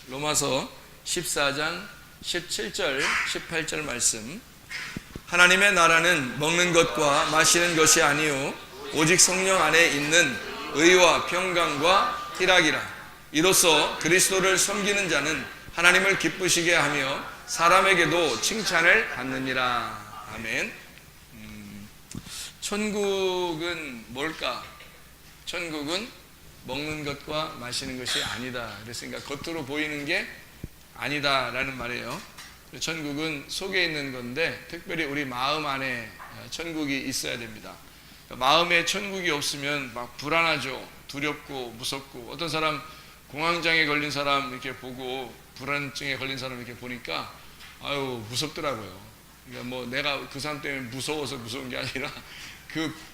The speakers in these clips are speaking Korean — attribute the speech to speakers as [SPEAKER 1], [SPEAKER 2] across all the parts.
[SPEAKER 1] 로마서 14장 17절 18절 말씀. 하나님의 나라는 먹는 것과 마시는 것이 아니요 오직 성령 안에 있는 의와 평강과 희락이라. 이로써 그리스도를 섬기는 자는 하나님을 기쁘시게 하며 사람에게도 칭찬을 받느니라. 아멘. 천국은 뭘까? 천국은 먹는 것과 마시는 것이 아니다. 그랬으니까 겉으로 보이는 게 아니다라는 말이에요. 천국은 속에 있는 건데 특별히 우리 마음 안에 천국이 있어야 됩니다. 마음에 천국이 없으면 막 불안하죠. 두렵고 무섭고. 어떤 사람 공황장애 걸린 사람 이렇게 보고 불안증에 걸린 사람 이렇게 보니까 아유 무섭더라고요. 그러니까 뭐 내가 그 사람 때문에 무서워서 무서운 게 아니라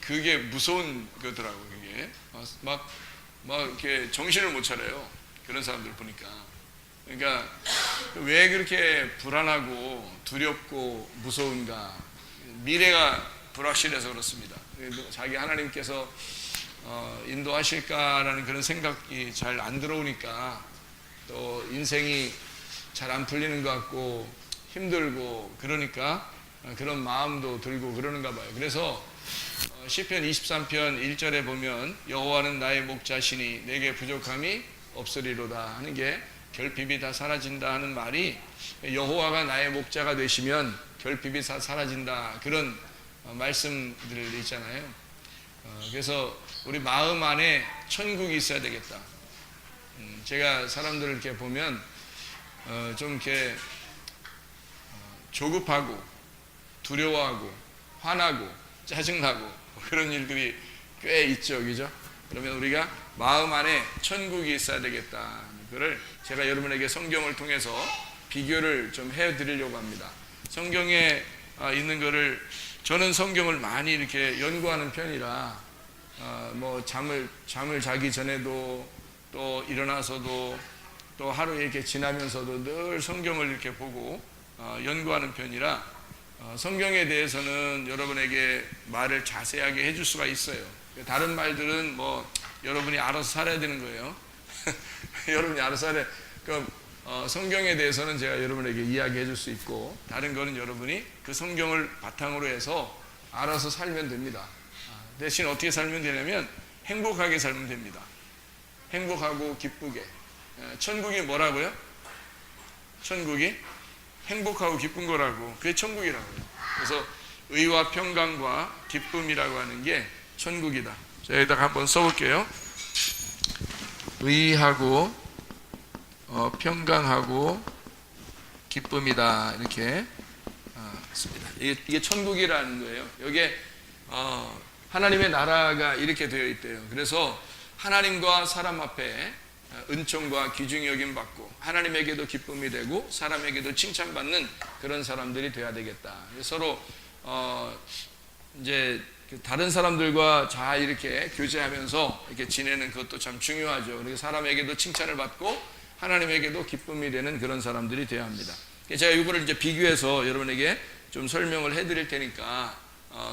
[SPEAKER 1] 그게 무서운 거더라고요. 그게 막 이렇게 정신을 못 차려요. 그런 사람들 보니까. 그러니까 왜 그렇게 불안하고 두렵고 무서운가? 미래가 불확실해서 그렇습니다. 자기 하나님께서 인도하실까라는 그런 생각이 잘 안 들어오니까 또 인생이 잘 안 풀리는 것 같고 힘들고 그러니까 그런 마음도 들고 그러는가 봐요. 그래서 시편 23편 1절에 보면 여호와는 나의 목자시니 내게 부족함이 없으리로다 하는 게 결핍이 다 사라진다 하는 말이 여호와가 나의 목자가 되시면 결핍이 다 사라진다 그런 말씀들 있잖아요. 그래서 우리 마음 안에 천국이 있어야 되겠다. 제가 사람들을 이렇게 보면 좀 이렇게 조급하고 두려워하고 화나고 짜증나고 그런 일들이 꽤 있죠, 그죠? 그러면 우리가 마음 안에 천국이 있어야 되겠다. 그거를 제가 여러분에게 성경을 통해서 비교를 좀 해드리려고 합니다. 성경에 있는 거를 저는 성경을 많이 이렇게 연구하는 편이라 뭐 잠을 자기 전에도 또 일어나서도 또 하루 이렇게 지나면서도 늘 성경을 이렇게 보고 연구하는 편이라 성경에 대해서는 여러분에게 말을 자세하게 해줄 수가 있어요. 다른 말들은 뭐 여러분이 알아서 살아야 되는 거예요. 여러분이 알아서 살아야. 그러니까 성경에 대해서는 제가 여러분에게 이야기해 줄 수 있고 다른 거는 여러분이 그 성경을 바탕으로 해서 알아서 살면 됩니다. 대신 어떻게 살면 되냐면 행복하게 살면 됩니다. 행복하고 기쁘게. 천국이 뭐라고요? 천국이 행복하고 기쁜 거라고. 그게 천국이라고요. 그래서 의와 평강과 기쁨이라고 하는 게 천국이다. 자, 여기다가 한번 써볼게요. 의하고 평강하고 기쁨이다. 이렇게 씁니다. 이게 천국이라는 거예요. 여기에 하나님의 나라가 이렇게 되어 있대요. 그래서 하나님과 사람 앞에 은총과 귀중히 여김 받고 하나님에게도 기쁨이 되고 사람에게도 칭찬받는 그런 사람들이 돼야 되겠다. 서로 이제 다른 사람들과 잘 이렇게 교제하면서 이렇게 지내는 것도 참 중요하죠. 그리고 사람에게도 칭찬을 받고 하나님에게도 기쁨이 되는 그런 사람들이 되어야 합니다. 제가 이거를 이제 비교해서 여러분에게 좀 설명을 해드릴 테니까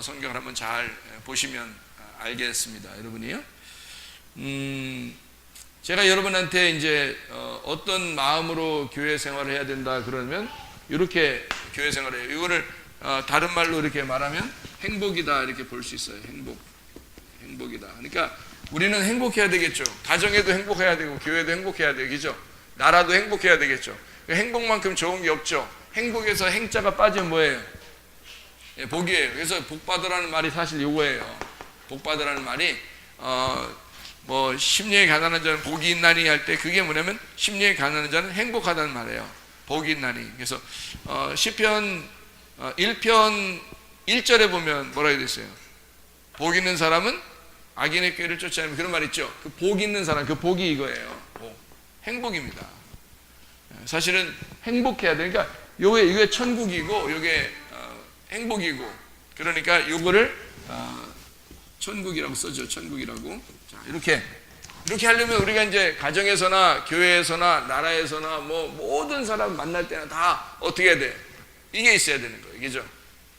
[SPEAKER 1] 성경을 한번 잘 보시면 알겠습니다. 여러분이요. 제가 여러분한테 이제 어떤 마음으로 교회 생활을 해야 된다 그러면 이렇게 교회 생활을 해요. 이거를 다른 말로 이렇게 말하면 행복이다 이렇게 볼 수 있어요. 행복이다. 그러니까 우리는 행복해야 되겠죠. 가정에도 행복해야 되고 교회도 행복해야 되겠죠. 나라도 행복해야 되겠죠. 행복만큼 좋은 게 없죠. 행복에서 행자가 빠지면 뭐예요? 복이에요. 그래서 복받으라는 말이 사실 이거예요. 복받으라는 말이 뭐 심령이 가난한 자는 복이 있나니 할 때 그게 뭐냐면 심령이 가난한 자는 행복하다는 말이에요. 복이 있나니. 그래서 시편 1편 1절에 보면 뭐라고 되어 있어요? 복 있는 사람은 악인의 꾀를 쫓지 않으면 그런 말 있죠. 그 복 있는 사람, 그 복이 이거예요. 행복입니다. 사실은 행복해야 돼. 그러니까 이게 천국이고 이게 행복이고 그러니까 이거를 천국이라고 써죠. 천국이라고. 자, 이렇게 하려면 우리가 이제 가정에서나 교회에서나 나라에서나 뭐 모든 사람 만날 때나 다 어떻게 해야 돼? 이게 있어야 되는 거예요. 그죠?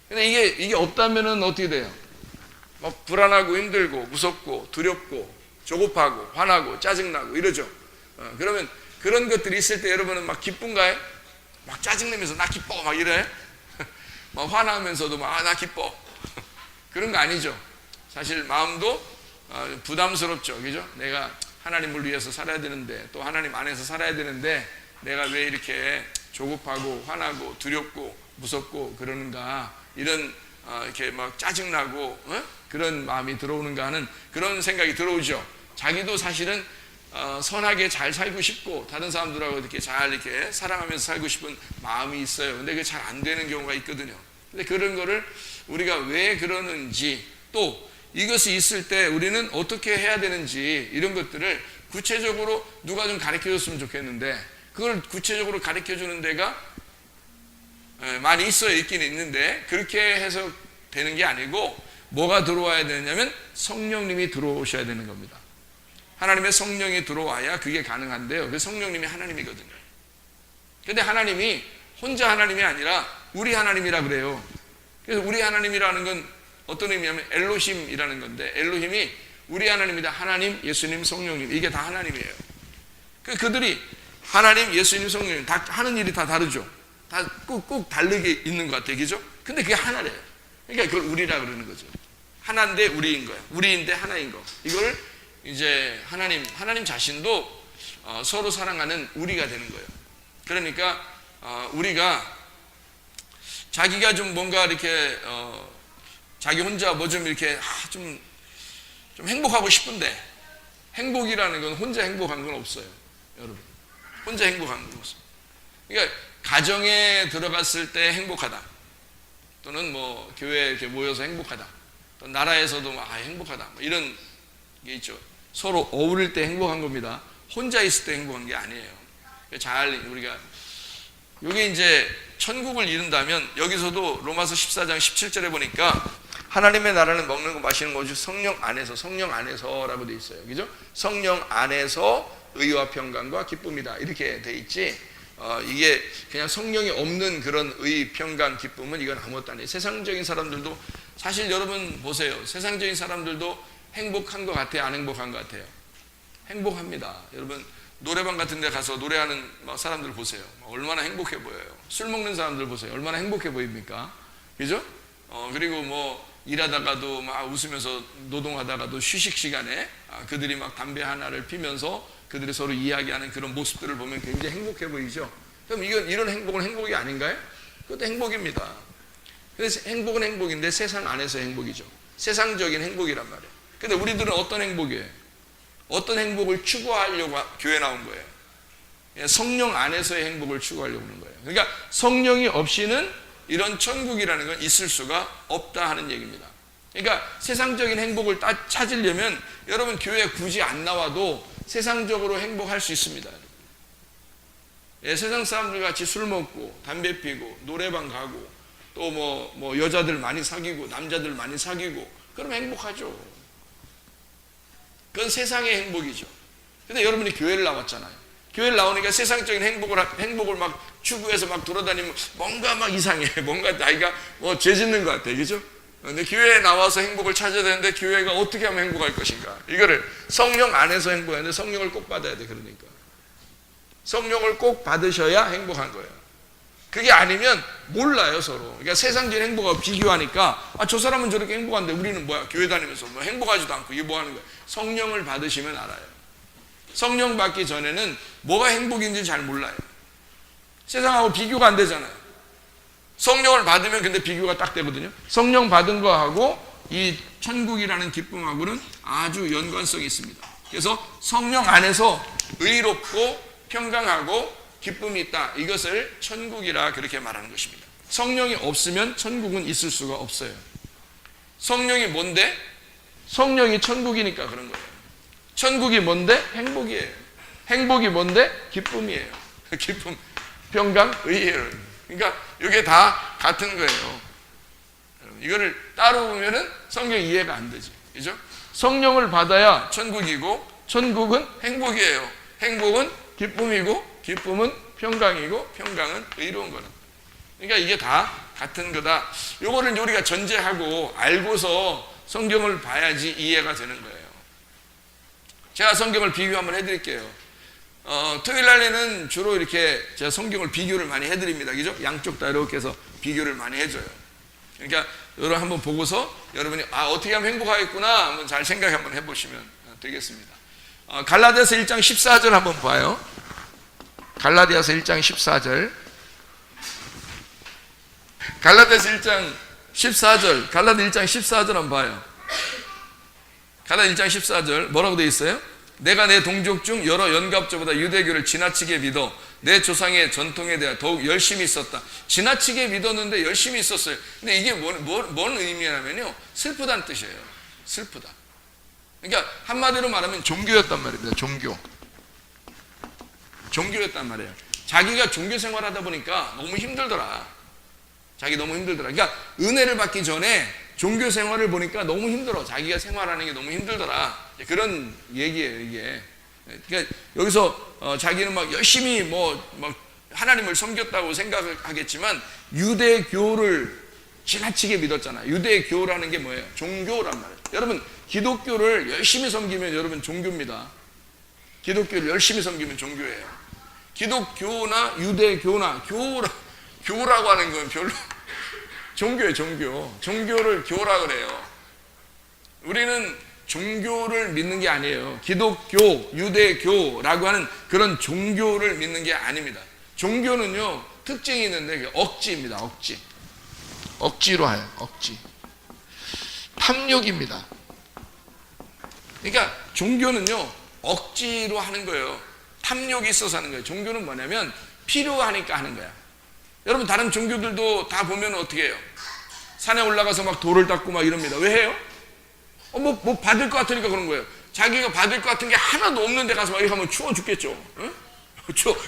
[SPEAKER 1] 근데 이게 없다면은 어떻게 돼요? 막 불안하고 힘들고 무섭고 두렵고 조급하고 화나고 짜증나고 이러죠. 그러면 그런 것들이 있을 때 여러분은 막 기쁜가요? 막 짜증내면서 나 기뻐 막 이래? 막 화나면서도 막 나 기뻐 그런 거 아니죠. 사실 마음도 부담스럽죠. 그죠? 내가 하나님을 위해서 살아야 되는데, 또 하나님 안에서 살아야 되는데 내가 왜 이렇게 조급하고 화나고 두렵고 무섭고 그러는가, 이런 이렇게 막 짜증나고 그런 마음이 들어오는가 하는 그런 생각이 들어오죠. 자기도 사실은 선하게 잘 살고 싶고 다른 사람들하고 이렇게 잘 이렇게 사랑하면서 살고 싶은 마음이 있어요. 근데 그게 잘 안 되는 경우가 있거든요. 근데 그런 거를 우리가 왜 그러는지, 또 이것이 있을 때 우리는 어떻게 해야 되는지, 이런 것들을 구체적으로 누가 좀 가르쳐 줬으면 좋겠는데, 그걸 구체적으로 가르쳐 주는 데가 많이 있어요. 있긴 있는데 그렇게 해서 되는 게 아니고, 뭐가 들어와야 되냐면 성령님이 들어오셔야 되는 겁니다. 하나님의 성령이 들어와야 그게 가능한데요. 그 성령님이 하나님이거든요. 근데 하나님이 혼자 하나님이 아니라 우리 하나님이라 그래요. 그래서 우리 하나님이라는 건 어떤 의미냐면 엘로힘이라는 건데, 엘로힘이 우리 하나님이다. 하나님, 예수님, 성령님, 이게 다 하나님이에요. 그들이 하나님, 예수님, 성령님 다 하는 일이 다 다르죠. 다 꼭 다르게 있는 것 같아요. 그죠? 근데 그게 하나래요. 그러니까 그걸 우리라 그러는 거죠. 하나인데 우리인 거예요. 우리인데 하나인 거. 이걸 이제 하나님 자신도 서로 사랑하는 우리가 되는 거예요. 그러니까 우리가 자기가 좀 뭔가 이렇게 자기 혼자 뭐 좀 이렇게 좀 행복하고 싶은데, 행복이라는 건 혼자 행복한 건 없어요. 여러분, 혼자 행복한 건 없어요. 그러니까 가정에 들어갔을 때 행복하다, 또는 뭐 교회에 이렇게 모여서 행복하다, 또 나라에서도 막 행복하다, 뭐 이런 게 있죠. 서로 어울릴 때 행복한 겁니다. 혼자 있을 때 행복한 게 아니에요. 잘 우리가 이게 이제 천국을 이룬다면, 여기서도 로마서 14장 17절에 보니까 하나님의 나라는 먹는 거 마시는 거죠. 성령 안에서라고 돼 있어요. 그죠? 성령 안에서 의와 평강과 기쁨이다, 이렇게 돼 있지. 이게 그냥 성령이 없는 그런 의, 평강, 기쁨은 이건 아무것도 아니에요. 세상적인 사람들도, 사실 여러분 보세요. 세상적인 사람들도 행복한 것 같아요? 안 행복한 것 같아요? 행복합니다. 여러분 노래방 같은 데 가서 노래하는 사람들 보세요. 얼마나 행복해 보여요. 술 먹는 사람들 보세요. 얼마나 행복해 보입니까? 그죠? 그리고 뭐 일하다가도 막 웃으면서 노동하다가도 휴식 시간에 그들이 막 담배 하나를 피면서 그들이 서로 이야기하는 그런 모습들을 보면 굉장히 행복해 보이죠? 그럼 이런 행복은 행복이 아닌가요? 그것도 행복입니다. 그래서 행복은 행복인데 세상 안에서 행복이죠. 세상적인 행복이란 말이에요. 근데 우리들은 어떤 행복이에요? 어떤 행복을 추구하려고 교회 나온 거예요? 성령 안에서의 행복을 추구하려고 하는 거예요. 그러니까 성령이 없이는 이런 천국이라는 건 있을 수가 없다 하는 얘기입니다. 그러니까 세상적인 행복을 찾으려면 여러분 교회 굳이 안 나와도 세상적으로 행복할 수 있습니다. 세상 사람들 같이 술 먹고 담배 피고 노래방 가고 또 뭐 여자들 많이 사귀고 남자들 많이 사귀고 그러면 행복하죠. 그건 세상의 행복이죠. 근데 여러분이 교회를 나왔잖아요. 교회를 나오니까 세상적인 행복을 막 추구해서 막 돌아다니면 뭔가 막 이상해. 뭔가 나이가 죄 짓는 것 같아. 그죠? 근데 교회에 나와서 행복을 찾아야 되는데 교회가 어떻게 하면 행복할 것인가? 이거를 성령 안에서 행복해야 돼. 성령을 꼭 받아야 돼. 그러니까. 성령을 꼭 받으셔야 행복한 거예요. 그게 아니면 몰라요, 서로. 그러니까 세상적인 행복과 비교하니까 저 사람은 저렇게 행복한데 우리는 뭐야? 교회 다니면서 뭐 행복하지도 않고 이게 뭐 하는 거야? 성령을 받으시면 알아요. 성령 받기 전에는 뭐가 행복인지 잘 몰라요. 세상하고 비교가 안 되잖아요. 성령을 받으면 근데 비교가 딱 되거든요. 성령 받은 거하고 이 천국이라는 기쁨하고는 아주 연관성이 있습니다. 그래서 성령 안에서 의롭고 평강하고 기쁨이 있다. 이것을 천국이라 그렇게 말하는 것입니다. 성령이 없으면 천국은 있을 수가 없어요. 성령이 뭔데? 성령이 천국이니까 그런 거예요. 천국이 뭔데? 행복이에요. 행복이 뭔데? 기쁨이에요. 기쁨, 평강, 의예요. 그러니까 이게 다 같은 거예요. 이거를 따로 보면은 성경 이해가 안 되지. 그죠? 성령을 받아야 천국이고 천국은 행복이에요. 행복은 기쁨이고 기쁨은 평강이고 평강은 의로운 거는. 그러니까 이게 다 같은 거다. 요거를 우리가 전제하고 알고서 성경을 봐야지 이해가 되는 거예요. 제가 성경을 비교 한번 해드릴게요. 토요일 날에는 주로 이렇게 제가 성경을 비교를 많이 해드립니다. 그죠? 양쪽 다 이렇게 해서 비교를 많이 해줘요. 그러니까 여러분 한번 보고서 여러분이 어떻게 하면 행복하겠구나 한번 잘 생각 한번 해보시면 되겠습니다. 갈라디아서 1장 14절 한번 봐요. 갈라디아서 1장 14절. 갈라디아서 1장 14절. 갈라디아 1장 14절 한번 봐요. 갈라디아 1장 14절 뭐라고 되어 있어요? 내가 내 동족 중 여러 연갑자보다 유대교를 지나치게 믿어 내 조상의 전통에 대해 더욱 열심히 있었다. 지나치게 믿었는데 열심히 있었어요. 근데 이게 뭔 의미냐면요, 슬프다는 뜻이에요. 슬프다. 그러니까 한마디로 말하면 종교였단 말입니다. 종교였단 말이에요. 자기가 종교 생활하다 보니까 너무 힘들더라. 그러니까 은혜를 받기 전에 종교 생활을 보니까 너무 힘들어. 자기가 생활하는 게 너무 힘들더라. 그런 얘기예요, 이게. 그러니까 여기서 자기는 막 열심히 막 하나님을 섬겼다고 생각하겠지만 유대교를 지나치게 믿었잖아요. 유대교라는 게 뭐예요? 종교란 말이에요. 여러분, 기독교를 열심히 섬기면 여러분 종교입니다. 기독교를 열심히 섬기면 종교예요. 기독교나 유대교나 교라고 하는 건 별로 종교예요. 종교를 교라 그래요. 우리는 종교를 믿는 게 아니에요. 기독교, 유대교라고 하는 그런 종교를 믿는 게 아닙니다. 종교는요, 특징이 있는데 억지입니다. 억지로 해요. 억지. 탐욕입니다. 그러니까 종교는요, 억지로 하는 거예요. 탐욕이 있어서 하는 거예요. 종교는 뭐냐면 필요하니까 하는 거야. 여러분, 다른 종교들도 다 보면 어떻게 해요? 산에 올라가서 막 돌을 닦고 막 이럽니다. 왜 해요? 뭐 받을 것 같으니까 그런 거예요. 자기가 받을 것 같은 게 하나도 없는데 가서 막 이렇게 하면 추워 죽겠죠. 응?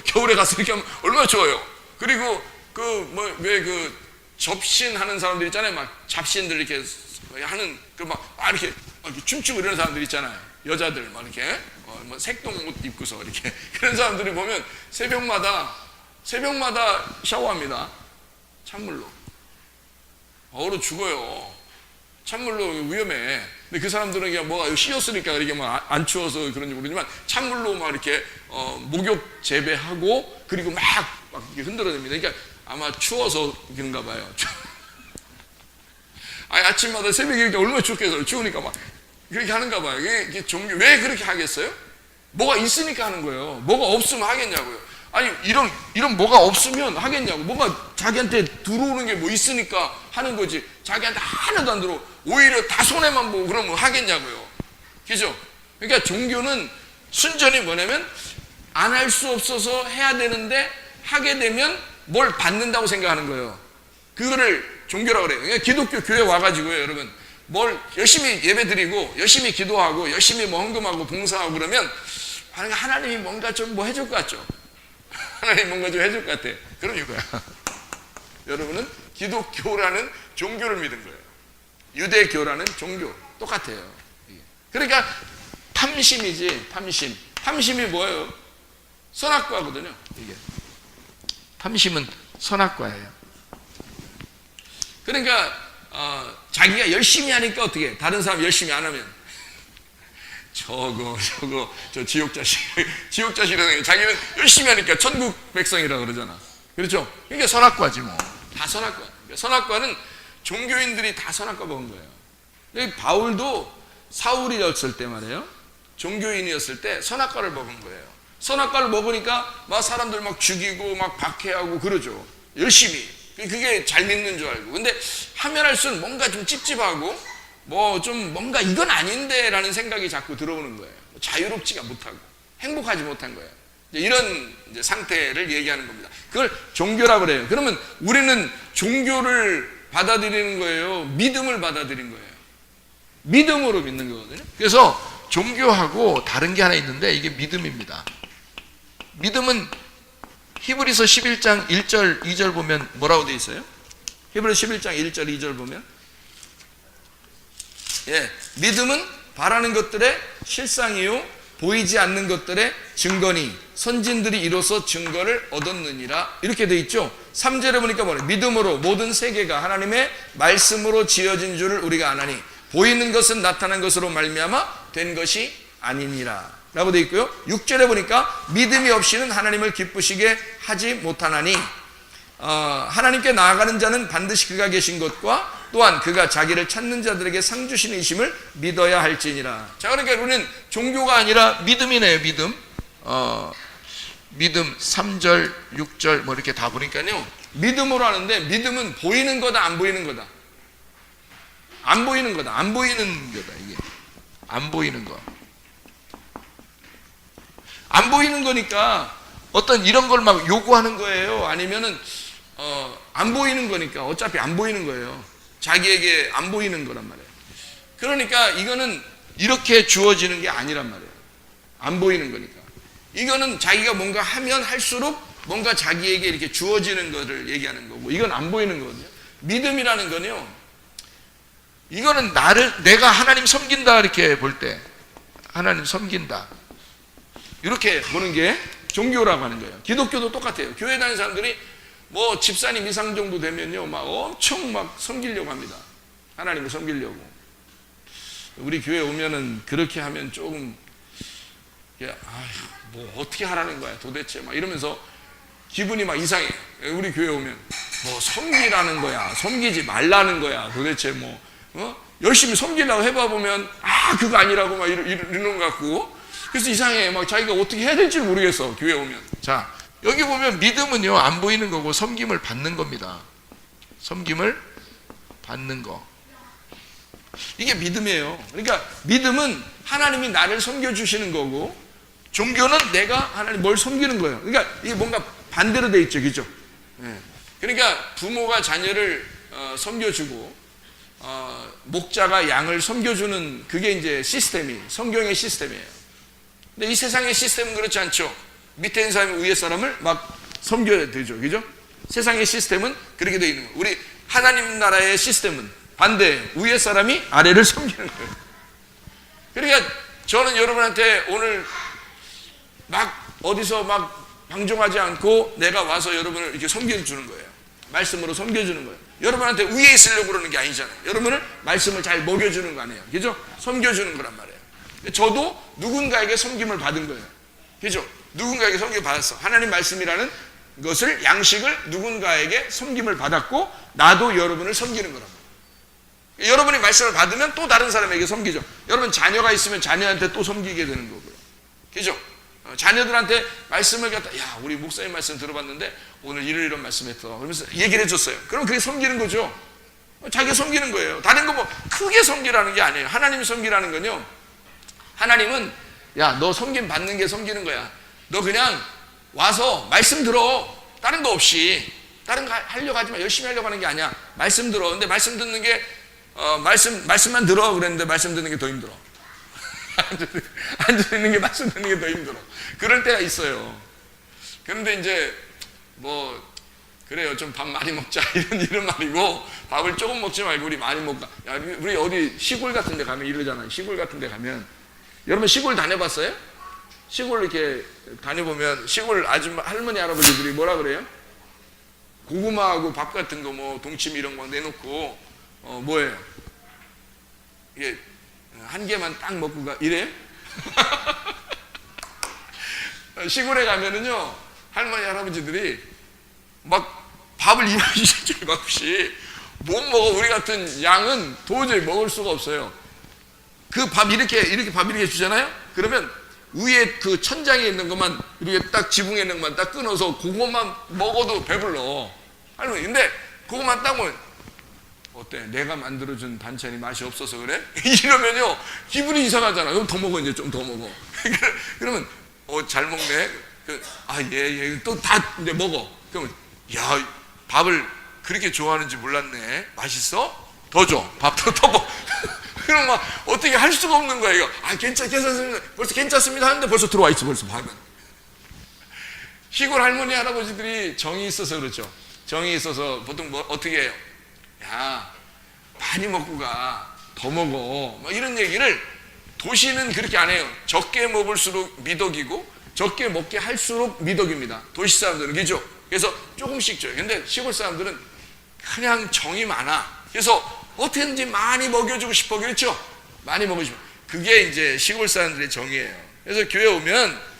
[SPEAKER 1] 겨울에 가서 이렇게 하면 얼마나 추워요. 그리고 왜 접신 하는 사람들 있잖아요. 막 잡신들 이렇게 하는 막 이렇게 춤추고 이러는 사람들 있잖아요. 여자들 막 이렇게 뭐 색동 옷 입고서 이렇게 그런 사람들이 보면 새벽마다 샤워합니다. 찬물로. 얼어 죽어요. 찬물로 위험해. 근데 그 사람들은 그냥 뭐가 씌었으니까 이렇게 막 안 추워서 그런지 모르지만 찬물로 막 이렇게 목욕 재배하고 그리고 막 이렇게 흔들어냅니다. 그러니까 아마 추워서 그런가 봐요. 아침마다 새벽에 이렇게 얼마나 춥겠어요. 추우니까 막 그렇게 하는가 봐요. 이게 종교 왜 그렇게 하겠어요? 뭐가 있으니까 하는 거예요. 뭐가 없으면 하겠냐고요. 아니 이런 뭐가 없으면 하겠냐고. 뭐가 자기한테 들어오는 게 뭐 있으니까 하는 거지. 자기한테 하나도 안 들어. 오히려 다 손해만 보고 그러면 하겠냐고요. 그죠? 그러니까 종교는 순전히 뭐냐면 안 할 수 없어서 해야 되는데 하게 되면 뭘 받는다고 생각하는 거예요. 그거를 종교라고 그래요. 그러니까 기독교 교회 와가지고요, 여러분. 뭘 열심히 예배 드리고 열심히 기도하고 열심히 뭐 헌금하고 봉사하고 그러면 하나님이 뭔가 좀 뭐 해줄 것 같죠? 하나님 뭔가 좀 해줄 것 같아. 그런 이유가 여러분은 기독교라는 종교를 믿은 거예요. 유대교라는 종교 똑같아요. 그러니까 탐심이지. 탐심이 뭐예요? 선악과거든요. 이게 탐심은 선악과예요. 그러니까 자기가 열심히 하니까 어떻게 해? 다른 사람 열심히 안 하면 저 지옥자식이라는 자기는 열심히 하니까 천국 백성이라 그러잖아. 그렇죠? 이게 선악과지 뭐. 다 선악과. 그러니까 선악과는 종교인들이 다 선악과 먹은 거예요. 바울도 사울이었을 때 말이에요. 종교인이었을 때 선악과를 먹은 거예요. 선악과를 먹으니까 막 사람들 막 죽이고 막 박해하고 그러죠. 열심히. 그게 잘 믿는 줄 알고. 근데 하면 할수록 뭔가 좀 찝찝하고 뭐 좀 뭔가 이건 아닌데 라는 생각이 자꾸 들어오는 거예요. 자유롭지가 못하고 행복하지 못한 거예요. 이런 상태를 얘기하는 겁니다. 그걸 종교라고 그래요. 그러면 우리는 종교를 받아들이는 거예요? 믿음을 받아들인 거예요? 믿음으로 믿는 거거든요. 그래서 종교하고 다른 게 하나 있는데 이게 믿음입니다. 믿음은 히브리서 11장 1절 2절 보면 뭐라고 되어 있어요? 히브리서 11장 1절 2절 보면 믿음은 바라는 것들의 실상이요 보이지 않는 것들의 증거니 선진들이 이로써 증거를 얻었느니라. 이렇게 되어 있죠. 3절에 보니까 뭐래? 믿음으로 모든 세계가 하나님의 말씀으로 지어진 줄을 우리가 아나니 보이는 것은 나타난 것으로 말미암아 된 것이 아니니라. 라고 되어 있고요. 6절에 보니까 믿음이 없이는 하나님을 기쁘시게 하지 못하나니 하나님께 나아가는 자는 반드시 그가 계신 것과 또한 그가 자기를 찾는 자들에게 상 주시는 이심을 믿어야 할지니라. 자, 그러니까 우리는 종교가 아니라 믿음이네요. 믿음 3절 6절 뭐 이렇게 다 보니까요, 믿음으로 하는데, 믿음은 보이는 거다 안 보이는 거다? 안 보이는 거다. 안 보이는 거다. 이게 안 보이는 거. 안 보이는 거니까 어떤 이런 걸 막 요구하는 거예요? 아니면은 안 보이는 거니까 어차피 안 보이는 거예요. 자기에게 안 보이는 거란 말이에요. 그러니까 이거는 이렇게 주어지는 게 아니란 말이에요. 안 보이는 거니까. 이거는 자기가 뭔가 하면 할수록 뭔가 자기에게 이렇게 주어지는 것을 얘기하는 거고, 이건 안 보이는 거거든요. 믿음이라는 거는요, 이거는 내가 하나님 섬긴다 이렇게 볼 때, 하나님 섬긴다 이렇게 보는 게 종교라고 하는 거예요. 기독교도 똑같아요. 교회 다니는 사람들이 뭐 집사님 이상 정도 되면요, 막 엄청 막 섬기려고 합니다. 하나님을 섬기려고. 우리 교회 오면은 그렇게 하면 조금, 뭐 어떻게 하라는 거야 도대체, 막 이러면서 기분이 막 이상해. 우리 교회 오면 뭐 섬기라는 거야, 섬기지 말라는 거야, 도대체 뭐 열심히 섬기려고 해봐 보면 그거 아니라고 막 이러는 것 같고, 그래서 이상해. 막 자기가 어떻게 해야 될지 모르겠어, 교회 오면. 자, 여기 보면 믿음은요, 안 보이는 거고 섬김을 받는 겁니다. 섬김을 받는 거, 이게 믿음이에요. 그러니까 믿음은 하나님이 나를 섬겨주시는 거고, 종교는 내가 하나님 뭘 섬기는 거예요. 그러니까 이게 뭔가 반대로 돼 있죠, 그죠? 그러니까 부모가 자녀를 섬겨주고 목자가 양을 섬겨주는, 그게 이제 성경의 시스템이에요. 근데 이 세상의 시스템은 그렇지 않죠. 밑에 있는 사람이 위에 사람을 막 섬겨야 되죠, 그죠? 세상의 시스템은 그렇게 돼 있는 거예요. 우리 하나님 나라의 시스템은 반대, 위에 사람이 아래를 섬기는 거예요. 그러니까 저는 여러분한테 오늘 막 어디서 막 방종하지 않고 내가 와서 여러분을 이렇게 섬겨주는 거예요. 말씀으로 섬겨주는 거예요. 여러분한테 위에 있으려고 그러는 게 아니잖아요. 여러분을 말씀을 잘 먹여주는 거 아니에요, 그죠? 섬겨주는 거란 말이에요. 저도 누군가에게 섬김을 받은 거예요, 그죠? 누군가에게 섬김을 받았어. 하나님 말씀이라는 것을, 양식을 누군가에게 섬김을 받았고, 나도 여러분을 섬기는 거란 말이에요. 여러분이 말씀을 받으면 또 다른 사람에게 섬기죠. 여러분 자녀가 있으면 자녀한테 또 섬기게 되는 거고요, 그죠? 자녀들한테 말씀을 갖다, 야, 우리 목사님 말씀 들어봤는데 오늘 이런 말씀했어, 그러면서 얘기를 해줬어요. 그럼 그게 섬기는 거죠. 자기가 섬기는 거예요. 다른 거 뭐 크게 섬기라는 게 아니에요. 하나님 섬기라는 건요, 하나님은 야, 너 섬김 받는 게 섬기는 거야. 너 그냥 와서 말씀 들어. 다른 거 없이. 다른 거 하려고 하지 마. 열심히 하려고 하는 게 아니야. 말씀 들어. 근데 말씀 듣는 게 말씀만 들어 그랬는데 말씀 듣는 게 더 힘들어. 앉아 있는 게 말씀 듣는 게 더 힘들어. 그럴 때가 있어요. 그런데 이제 뭐 그래요, 좀 밥 많이 먹자 이런 말이고, 밥을 조금 먹지 말고 우리 많이 먹자. 야, 우리 어디 시골 같은 데 가면 이러잖아요. 시골 같은 데 가면, 여러분 시골 다녀봤어요? 시골 이렇게 다녀보면 시골 아줌마, 할머니, 할아버지들이 뭐라 그래요? 고구마하고 밥 같은 거, 뭐 동치미 이런 거 내놓고 뭐예요? 이게 한 개만 딱 먹고 가 이래요? 시골에 가면은요, 할머니, 할아버지들이 막 밥을 이만씩 먹듯이 못 먹어. 우리 같은 양은 도저히 먹을 수가 없어요. 그 밥 이렇게 밥 이렇게 주잖아요? 그러면 위에 그 천장에 있는 것만, 이렇게 딱 지붕에 있는 것만 딱 끊어서 그것만 먹어도 배불러, 할머니. 근데 그것만 딱 먹으면, 어때? 내가 만들어준 반찬이 맛이 없어서 그래? 이러면요, 기분이 이상하잖아. 그럼 더 먹어, 이제 좀 더 먹어. 그러면, 잘 먹네? 예. 또 다 이제 먹어. 그러면, 야, 밥을 그렇게 좋아하는지 몰랐네. 맛있어? 더 줘. 밥 더 먹어. 그럼 막 어떻게 할 수가 없는 거야, 이거. 괜찮습니다. 벌써 괜찮습니다 하는데 벌써 들어와 있어, 벌써 밥은. 시골 할머니, 할아버지들이 정이 있어서 그렇죠. 정이 있어서 보통 뭐 어떻게 해요? 야, 많이 먹고 가. 더 먹어. 뭐 이런 얘기를, 도시는 그렇게 안 해요. 적게 먹을수록 미덕이고 적게 먹게 할수록 미덕입니다. 도시 사람들은, 그죠? 그래서 조금씩 줘요. 근데 시골 사람들은 그냥 정이 많아. 그래서 어떻게든지 많이 먹여주고 싶어, 그렇죠? 많이 먹여주고. 그게 이제 시골 사람들의 정이에요. 그래서 교회 오면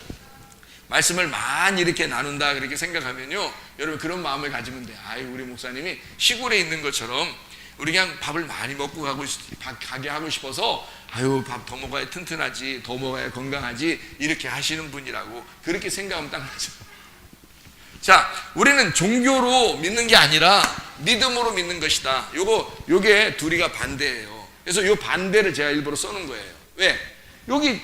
[SPEAKER 1] 말씀을 많이 이렇게 나눈다 그렇게 생각하면요, 여러분 그런 마음을 가지면 돼요. 아유, 우리 목사님이 시골에 있는 것처럼 우리 그냥 밥을 많이 먹고 가게 하고 싶어서 아유, 밥 더 먹어야 튼튼하지, 더 먹어야 건강하지, 이렇게 하시는 분이라고 그렇게 생각하면 딱 맞죠. 자, 우리는 종교로 믿는 게 아니라 믿음으로 믿는 것이다. 요게 둘이가 반대예요. 그래서 요 반대를 제가 일부러 써놓은 거예요. 왜?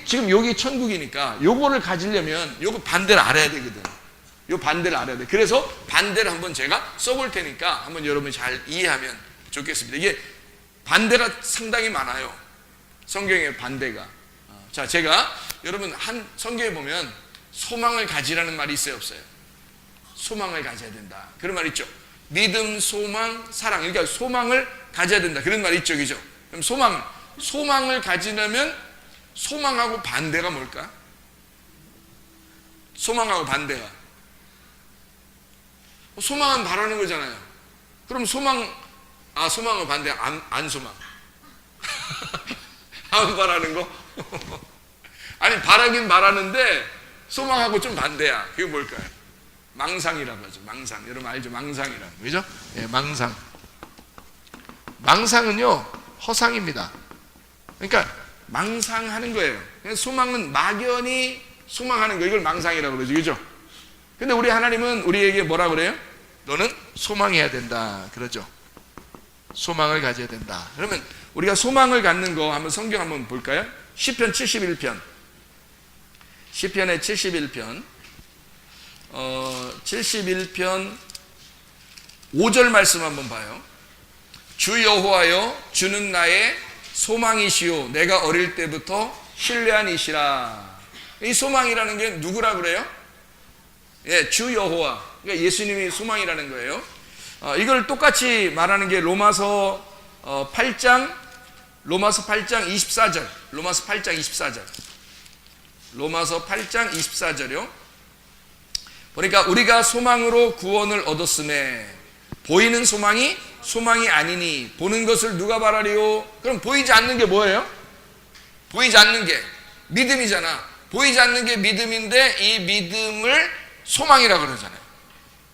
[SPEAKER 1] 지금 여기 천국이니까 요거를 가지려면 요거 반대를 알아야 되거든. 요 반대를 알아야 돼. 그래서 반대를 한번 제가 써볼 테니까 한번 여러분이 잘 이해하면 좋겠습니다. 이게 반대가 상당히 많아요. 성경의 반대가. 자, 제가 여러분 성경에 보면 소망을 가지라는 말이 있어요, 없어요? 소망을 가져야 된다. 그런 말 있죠. 믿음, 소망, 사랑. 그러니까 소망을 가져야 된다. 그런 말 있죠, 그죠? 그럼 소망을 가지려면 소망하고 반대가 뭘까? 소망하고 반대가. 소망은 바라는 거잖아요. 그럼 소망하고 반대, 안 소망. 안 바라는 거? 아니, 바라긴 바라는데 소망하고 좀 반대야. 그게 뭘까요? 망상이라고 하죠. 망상. 여러분 알죠? 망상이라는 거. 그죠? 예, 망상. 망상은요, 허상입니다. 그러니까 망상하는 거예요. 소망은 막연히 소망하는 거. 이걸 망상이라고 그러죠. 그죠? 근데 우리 하나님은 우리에게 뭐라 그래요? 너는 소망해야 된다. 그러죠. 소망을 가져야 된다. 그러면 우리가 소망을 갖는 거 한번 성경 한번 볼까요? 시편 71편. 시편의 71편. 71편 5절 말씀 한번 봐요. 주 여호와여, 주는 나의 소망이시오. 내가 어릴 때부터 신뢰한 이시라. 이 소망이라는 게 누구라 그래요? 예, 주 여호와. 그러니까 예수님이 소망이라는 거예요. 이걸 똑같이 말하는 게 로마서 8장 24절. 로마서 8장 24절. 로마서 8장 24절이요. 보니까 우리가 소망으로 구원을 얻었음에 보이는 소망이 아니니 보는 것을 누가 바라리요? 그럼 보이지 않는 게 뭐예요? 보이지 않는 게 믿음이잖아. 보이지 않는 게 믿음인데 이 믿음을 소망이라고 그러잖아요.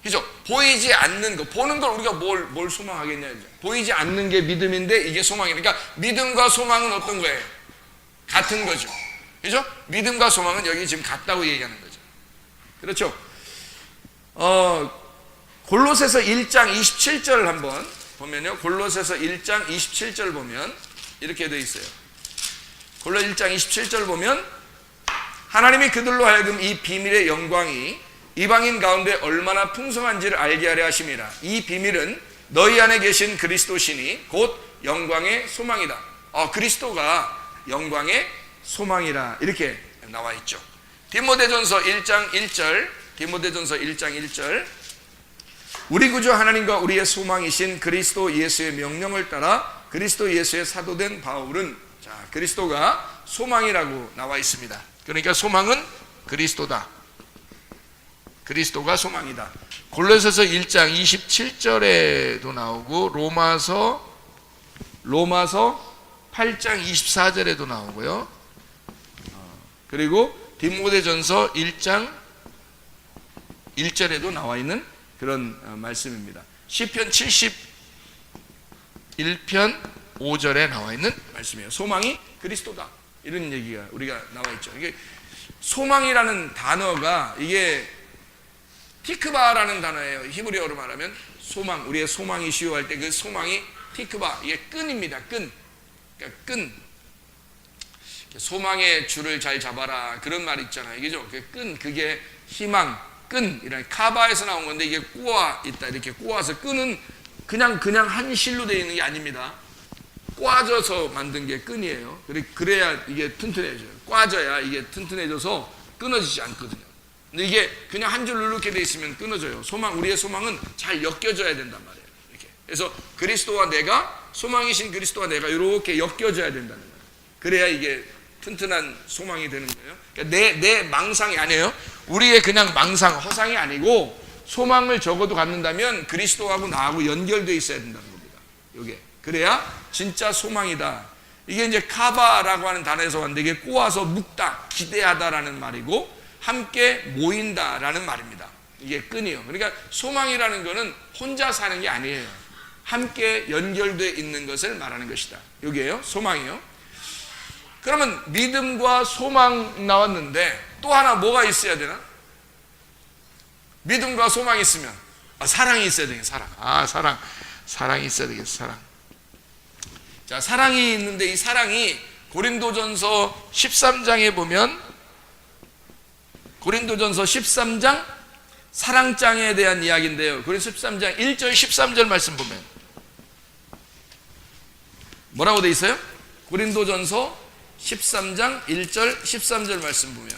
[SPEAKER 1] 그죠? 보이지 않는 거, 보는 걸 우리가 뭘 소망하겠냐. 보이지 않는 게 믿음인데 이게 소망이니까, 그러니까 믿음과 소망은 어떤 거예요? 같은 거죠. 그죠? 믿음과 소망은 여기 지금 같다고 얘기하는 거죠. 그렇죠? 골로새서 1장 27절 한번 보면요. 골로새서 1장 27절 보면 이렇게 되어 있어요. 골로 1장 27절 보면 하나님이 그들로 하여금 이 비밀의 영광이 이방인 가운데 얼마나 풍성한지를 알게 하려 하심이라. 이 비밀은 너희 안에 계신 그리스도시니 곧 영광의 소망이다. 그리스도가 영광의 소망이라 이렇게 나와 있죠. 디모데전서 1장 1절. 디모데전서 1장 1절. 우리 구주 하나님과 우리의 소망이신 그리스도 예수의 명령을 따라 그리스도 예수의 사도된 바울은, 자, 그리스도가 소망이라고 나와 있습니다. 그러니까 소망은 그리스도다. 그리스도가 소망이다. 골로새서 1장 27절에도 나오고 로마서 8장 24절에도 나오고요. 그리고 디모데전서 1장 1절에도 나와 있는 그런 말씀입니다. 시편 71편 5절에 나와 있는 말씀이에요. 소망이 그리스도다. 이런 얘기가 우리가 나와 있죠. 이게 소망이라는 단어가 이게 티크바라는 단어예요. 히브리어로 말하면 소망, 우리의 소망이 시효할 때 그 소망이 티크바, 이게 끈입니다. 끈. 그러니까 끈. 소망의 줄을 잘 잡아라. 그런 말 있잖아요. 그죠? 그 끈, 그게 희망, 끈이라는 카바에서 나온 건데 이게 꼬아 있다. 이렇게 꼬아서 끈은 그냥 한 실로 되어 있는 게 아닙니다. 꽈져서 만든 게 끈이에요. 그래야 이게 튼튼해져요. 꽈져야 이게 튼튼해져서 끊어지지 않거든요. 근데 이게 그냥 한 줄로 이렇게 돼 있으면 끊어져요. 우리의 소망은 잘 엮여져야 된단 말이에요. 이렇게. 그래서 그리스도와 내가, 소망이신 그리스도와 내가 이렇게 엮여져야 된다는 거예요. 그래야 이게 튼튼한 소망이 되는 거예요. 그러니까 내 망상이 아니에요. 우리의 그냥 망상, 허상이 아니고 소망을 적어도 갖는다면 그리스도하고 나하고 연결되어 있어야 된다는 겁니다. 이게. 그래야 진짜 소망이다. 이게 이제 카바라고 하는 단어에서 왔는데 이게 꼬아서 묶다, 기대하다라는 말이고 함께 모인다라는 말입니다. 이게 끈이요. 그러니까 소망이라는 거는 혼자 사는 게 아니에요. 함께 연결되어 있는 것을 말하는 것이다. 여기에요. 소망이요. 그러면 믿음과 소망 나왔는데 또 하나 뭐가 있어야 되나? 믿음과 소망이 있으면 사랑이 있어야 되겠어. 사랑이 있어야 되겠어. 사랑. 자, 사랑이 있는데 이 사랑이 고린도전서 13장에 보면 고린도전서 13장 사랑장에 대한 이야기인데요. 고린도 13장 1절 13절 말씀 보면 뭐라고 돼 있어요? 고린도전서 13장 1절 13절 말씀 보면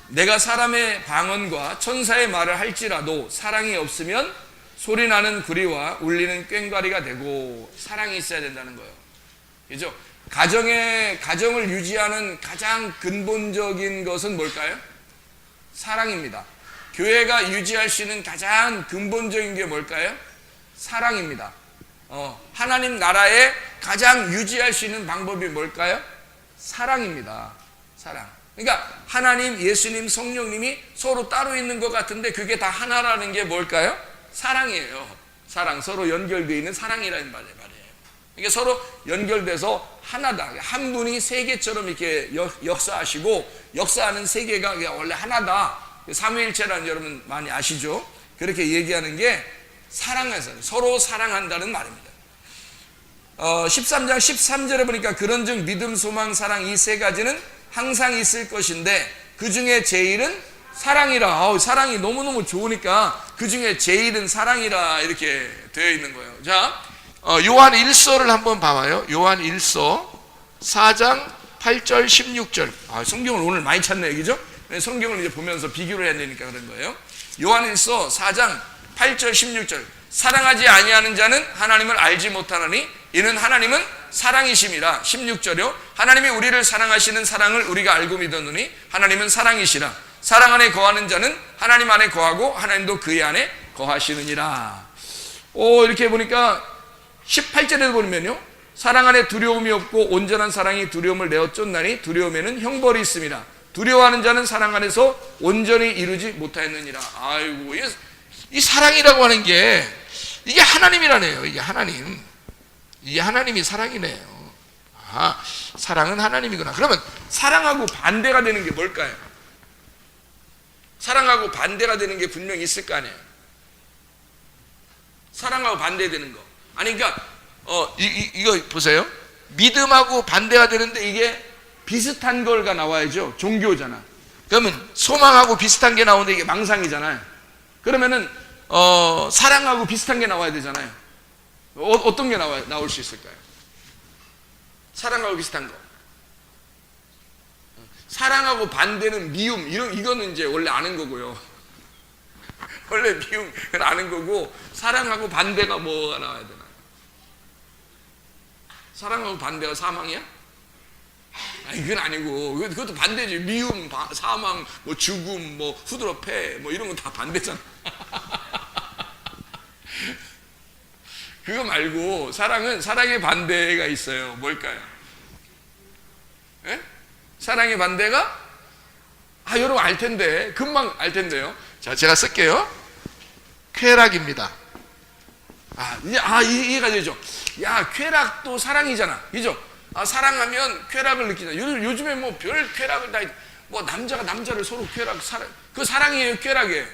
[SPEAKER 1] 내가 사람의 방언과 천사의 말을 할지라도 사랑이 없으면 소리나는 구리와 울리는 꽹과리가 되고 사랑이 있어야 된다는 거예요. 그죠? 가정을 유지하는 가장 근본적인 것은 뭘까요? 사랑입니다. 교회가 유지할 수 있는 가장 근본적인 게 뭘까요? 사랑입니다. 하나님 나라에 가장 유지할 수 있는 방법이 뭘까요? 사랑입니다. 사랑. 그러니까 하나님, 예수님, 성령님이 서로 따로 있는 것 같은데 그게 다 하나라는 게 뭘까요? 사랑이에요. 사랑. 서로 연결되어 있는 사랑이라는 말이에요. 이게 서로 연결돼서 하나다. 한 분이 세계처럼 이렇게 역사하시고 역사하는 세계가 원래 하나다. 삼위일체라는 여러분 많이 아시죠? 그렇게 얘기하는 게 사랑에서 서로 사랑한다는 말입니다. 13장 13절에 보니까 그런즉 믿음, 소망, 사랑 이 세 가지는 항상 있을 것인데 그 중에 제일은 사랑이라. 사랑이 너무너무 좋으니까 그 중에 제일은 사랑이라 이렇게 되어 있는 거예요. 자, 요한 1서를 한번 봐봐요. 요한 1서 4장 8절 16절. 성경을 오늘 많이 찾네요. 그죠? 성경을 이제 보면서 비교를 해야 되니까 그런 거예요. 요한 1서 4장 8절 16절. 사랑하지 아니하는 자는 하나님을 알지 못하나니 이는 하나님은 사랑이심이라. 16절이요. 하나님이 우리를 사랑하시는 사랑을 우리가 알고 믿었느니 하나님은 사랑이시라. 사랑 안에 거하는 자는 하나님 안에 거하고 하나님도 그의 안에 거하시느니라. 이렇게 보니까 18절에도 보면요. 사랑 안에 두려움이 없고 온전한 사랑이 두려움을 내어 쫓나니 두려움에는 형벌이 있습니다. 두려워하는 자는 사랑 안에서 온전히 이루지 못하였느니라. 아이고, 이 사랑이라고 하는 게 이게 하나님이라네요. 이게 하나님이 사랑이네요. 사랑은 하나님이구나. 그러면 사랑하고 반대가 되는 게 뭘까요? 사랑하고 반대가 되는 게 분명히 있을 거 아니에요. 사랑하고 반대되는 거. 아니, 그러니까 이거 보세요. 믿음하고 반대가 되는데 이게 비슷한 걸가 나와야죠. 종교잖아. 그러면 소망하고 비슷한 게 나오는데 이게 망상이잖아요. 그러면은 사랑하고 비슷한 게 나와야 되잖아요. 어떤 게 나올 수 있을까요? 사랑하고 비슷한 거. 사랑하고 반대는 미움. 이거는 이제 원래 아는 거고요. 원래 미움은 아는 거고, 사랑하고 반대가 뭐가 나와야 되나? 사랑하고 반대가 사망이야? 아니, 그건 아니고, 그것도 반대지. 미움, 사망, 뭐 죽음, 뭐 후드러 패, 뭐 이런 거 다 반대잖아. 그거 말고 사랑의 반대가 있어요. 뭘까요? 예? 사랑의 반대가 여러분 알 텐데, 금방 알 텐데요. 자, 제가 쓸게요. 쾌락입니다. 이해가 되죠? 야, 쾌락도 사랑이잖아. 그죠? 사랑하면 쾌락을 느끼잖아. 요즘에 뭐 별 쾌락을 뭐 남자가 남자를 서로 그 사랑이에요, 쾌락이에요?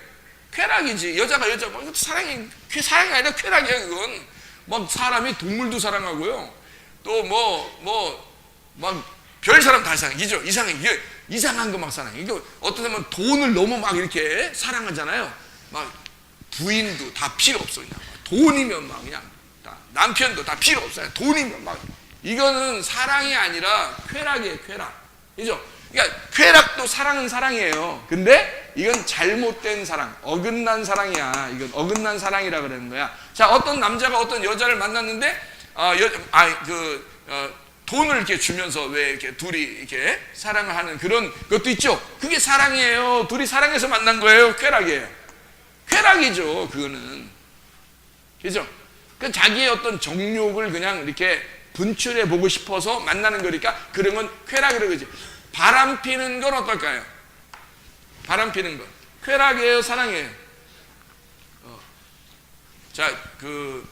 [SPEAKER 1] 쾌락이지. 여자가 여자, 뭐 사랑이 아니라 쾌락이야, 그건. 막 사람이 동물도 사랑하고요. 또 막 별 사람 다 사랑해. 그죠? 이상한 거 막 사랑해. 이게 어떤 사람은 돈을 너무 막 이렇게 사랑하잖아요. 막 부인도 다 필요 없어. 그냥 돈이면 막 그냥 남편도 다 필요 없어요. 돈이면 막. 이거는 사랑이 아니라 쾌락이에요, 쾌락. 그죠? 그러니까 쾌락도 사랑은 사랑이에요. 근데 이건 잘못된 사랑, 어긋난 사랑이야. 이건 어긋난 사랑이라 그러는 거야. 자, 어떤 남자가 어떤 여자를 만났는데 돈을 이렇게 주면서 왜 이렇게 둘이 이렇게 사랑을 하는 그런 것도 있죠. 그게 사랑이에요. 둘이 사랑해서 만난 거예요. 쾌락이에요. 쾌락이죠, 그거는. 그죠? 그 자기의 어떤 정욕을 그냥 이렇게 분출해 보고 싶어서 만나는 거니까 그런 건 쾌락이라고 그러지. 바람 피는 건 어떨까요? 바람 피는 건 쾌락이에요, 사랑이에요? 자, 그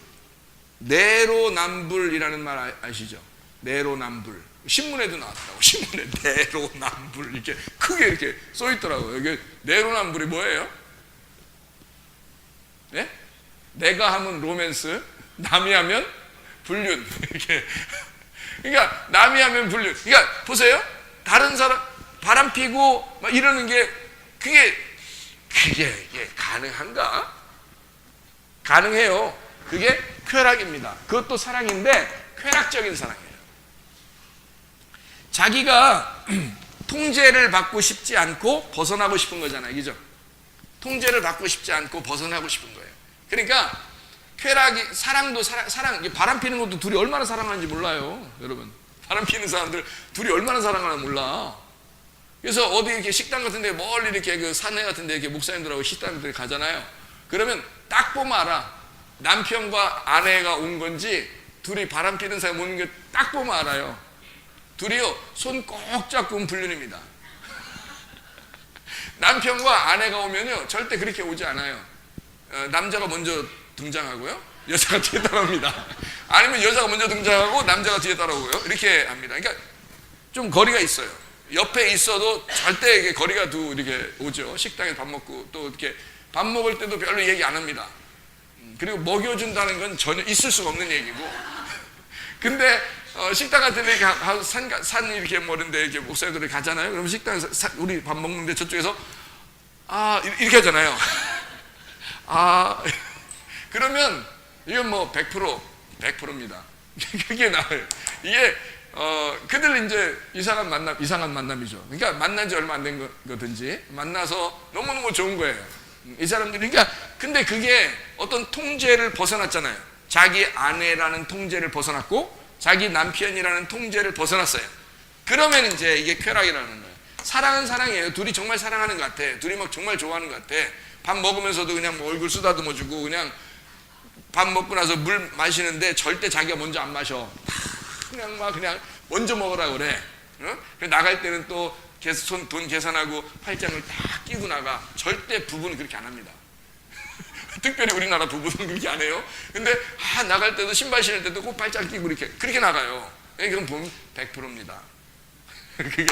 [SPEAKER 1] 내로남불이라는 말 아시죠? 내로남불. 신문에도 나왔더라고. 신문에 내로남불 이렇게 크게 이렇게 써 있더라고요. 이게 내로남불이 뭐예요? 네? 내가 하면 로맨스, 남이 하면 불륜. 이렇게. 그러니까 남이 하면 불륜. 그러니까 보세요. 다른 사람 바람 피고 막 이러는 게 그게 이게 가능한가? 가능해요. 그게 쾌락입니다. 그것도 사랑인데 쾌락적인 사랑이에요. 자기가 통제를 받고 싶지 않고 벗어나고 싶은 거잖아요. 그죠? 통제를 받고 싶지 않고 벗어나고 싶은 거예요. 그러니까 쾌락이, 사랑도 사랑, 바람 피는 것도 둘이 얼마나 사랑하는지 몰라요. 여러분. 바람 피는 사람들 둘이 얼마나 사랑하나 몰라. 그래서 어디 이렇게 식당 같은 데 멀리 이렇게 그 산에 같은 데 이렇게 목사님들하고 식당들 가잖아요. 그러면 딱 보면 알아. 남편과 아내가 온 건지 둘이 바람 피는 사람이 오는 게 딱 보면 알아요. 둘이요, 손 꼭 잡고 불륜입니다. 남편과 아내가 오면요, 절대 그렇게 오지 않아요. 남자가 먼저 등장하고요, 여자가 뒤에 따라옵니다. 아니면 여자가 먼저 등장하고 남자가 뒤에 따라오고요, 이렇게 합니다. 그러니까 좀 거리가 있어요. 옆에 있어도 절대 이게 거리가 두 이렇게 오죠. 식당에 밥 먹고 또 이렇게 밥 먹을 때도 별로 얘기 안 합니다. 그리고 먹여준다는 건 전혀 있을 수가 없는 얘기고. 근데 식당 같은 데 산 이렇게 뭐는데 이렇게 목사님들이 가잖아요. 그럼 식당에서 우리 밥 먹는데 저쪽에서 이렇게 하잖아요. 그러면 이건 뭐 100%입니다. 그게 나와요. 이게 그들 이제 이상한 만남이죠. 그러니까 만난 지 얼마 안 된 거든지 만나서 너무너무 좋은 거예요. 이 사람들이. 그러니까 근데 그게 어떤 통제를 벗어났잖아요. 자기 아내라는 통제를 벗어났고 자기 남편이라는 통제를 벗어났어요. 그러면 이제 이게 쾌락이라는 거예요. 사랑은 사랑이에요. 둘이 정말 사랑하는 것 같아. 둘이 막 정말 좋아하는 것 같아. 밥 먹으면서도 그냥 뭐 얼굴 쓰다듬어주고 그냥 밥 먹고 나서 물 마시는데 절대 자기가 먼저 안 마셔. 그냥 먼저 먹으라고 그래. 나갈 때는 또 돈 계산하고 팔짱을 딱 끼고 나가. 절대 부부는 그렇게 안 합니다. 특별히 우리나라 부부는 그렇게 안 해요. 근데 나갈 때도 신발 신을 때도 꼭 팔짱 끼고 그렇게 나가요. 그럼 보면 100%입니다. 그게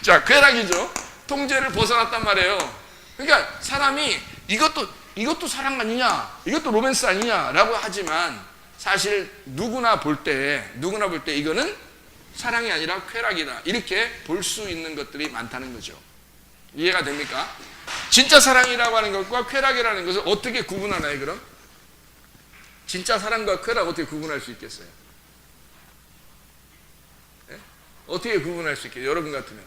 [SPEAKER 1] 자, 쾌락이죠. 통제를 벗어났단 말이에요. 그러니까 사람이 이것도 사랑 아니냐, 이것도 로맨스 아니냐라고 하지만 사실 누구나 볼 때 이거는 사랑이 아니라 쾌락이다, 이렇게 볼 수 있는 것들이 많다는 거죠. 이해가 됩니까? 진짜 사랑이라고 하는 것과 쾌락이라는 것을 어떻게 구분하나요? 그럼 진짜 사랑과 쾌락 어떻게 구분할 수 있겠어요? 네? 어떻게 구분할 수 있겠어요? 여러분 같으면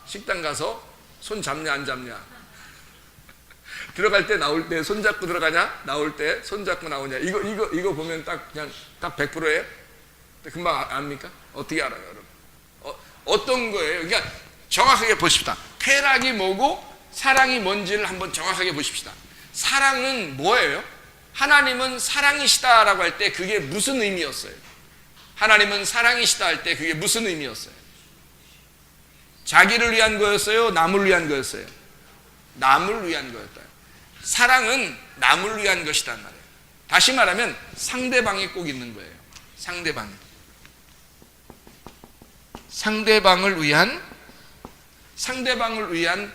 [SPEAKER 1] 식당 가서 손 잡냐 안 잡냐, 들어갈 때 나올 때 손 잡고 들어가냐, 나올 때 손 잡고 나오냐, 이거 보면 딱 100%예요? 금방 압니까? 어떻게 알아요, 여러분? 어떤 거예요? 그러니까 정확하게 보십시다. 쾌락이 뭐고 사랑이 뭔지를 한번 정확하게 보십시다. 사랑은 뭐예요? 하나님은 사랑이시다라고 할 때 그게 무슨 의미였어요? 하나님은 사랑이시다 할 때 그게 무슨 의미였어요? 자기를 위한 거였어요? 남을 위한 거였어요? 남을 위한 거였다. 사랑은 남을 위한 것이란 말이에요. 다시 말하면 상대방이 꼭 있는 거예요. 상대방을 위한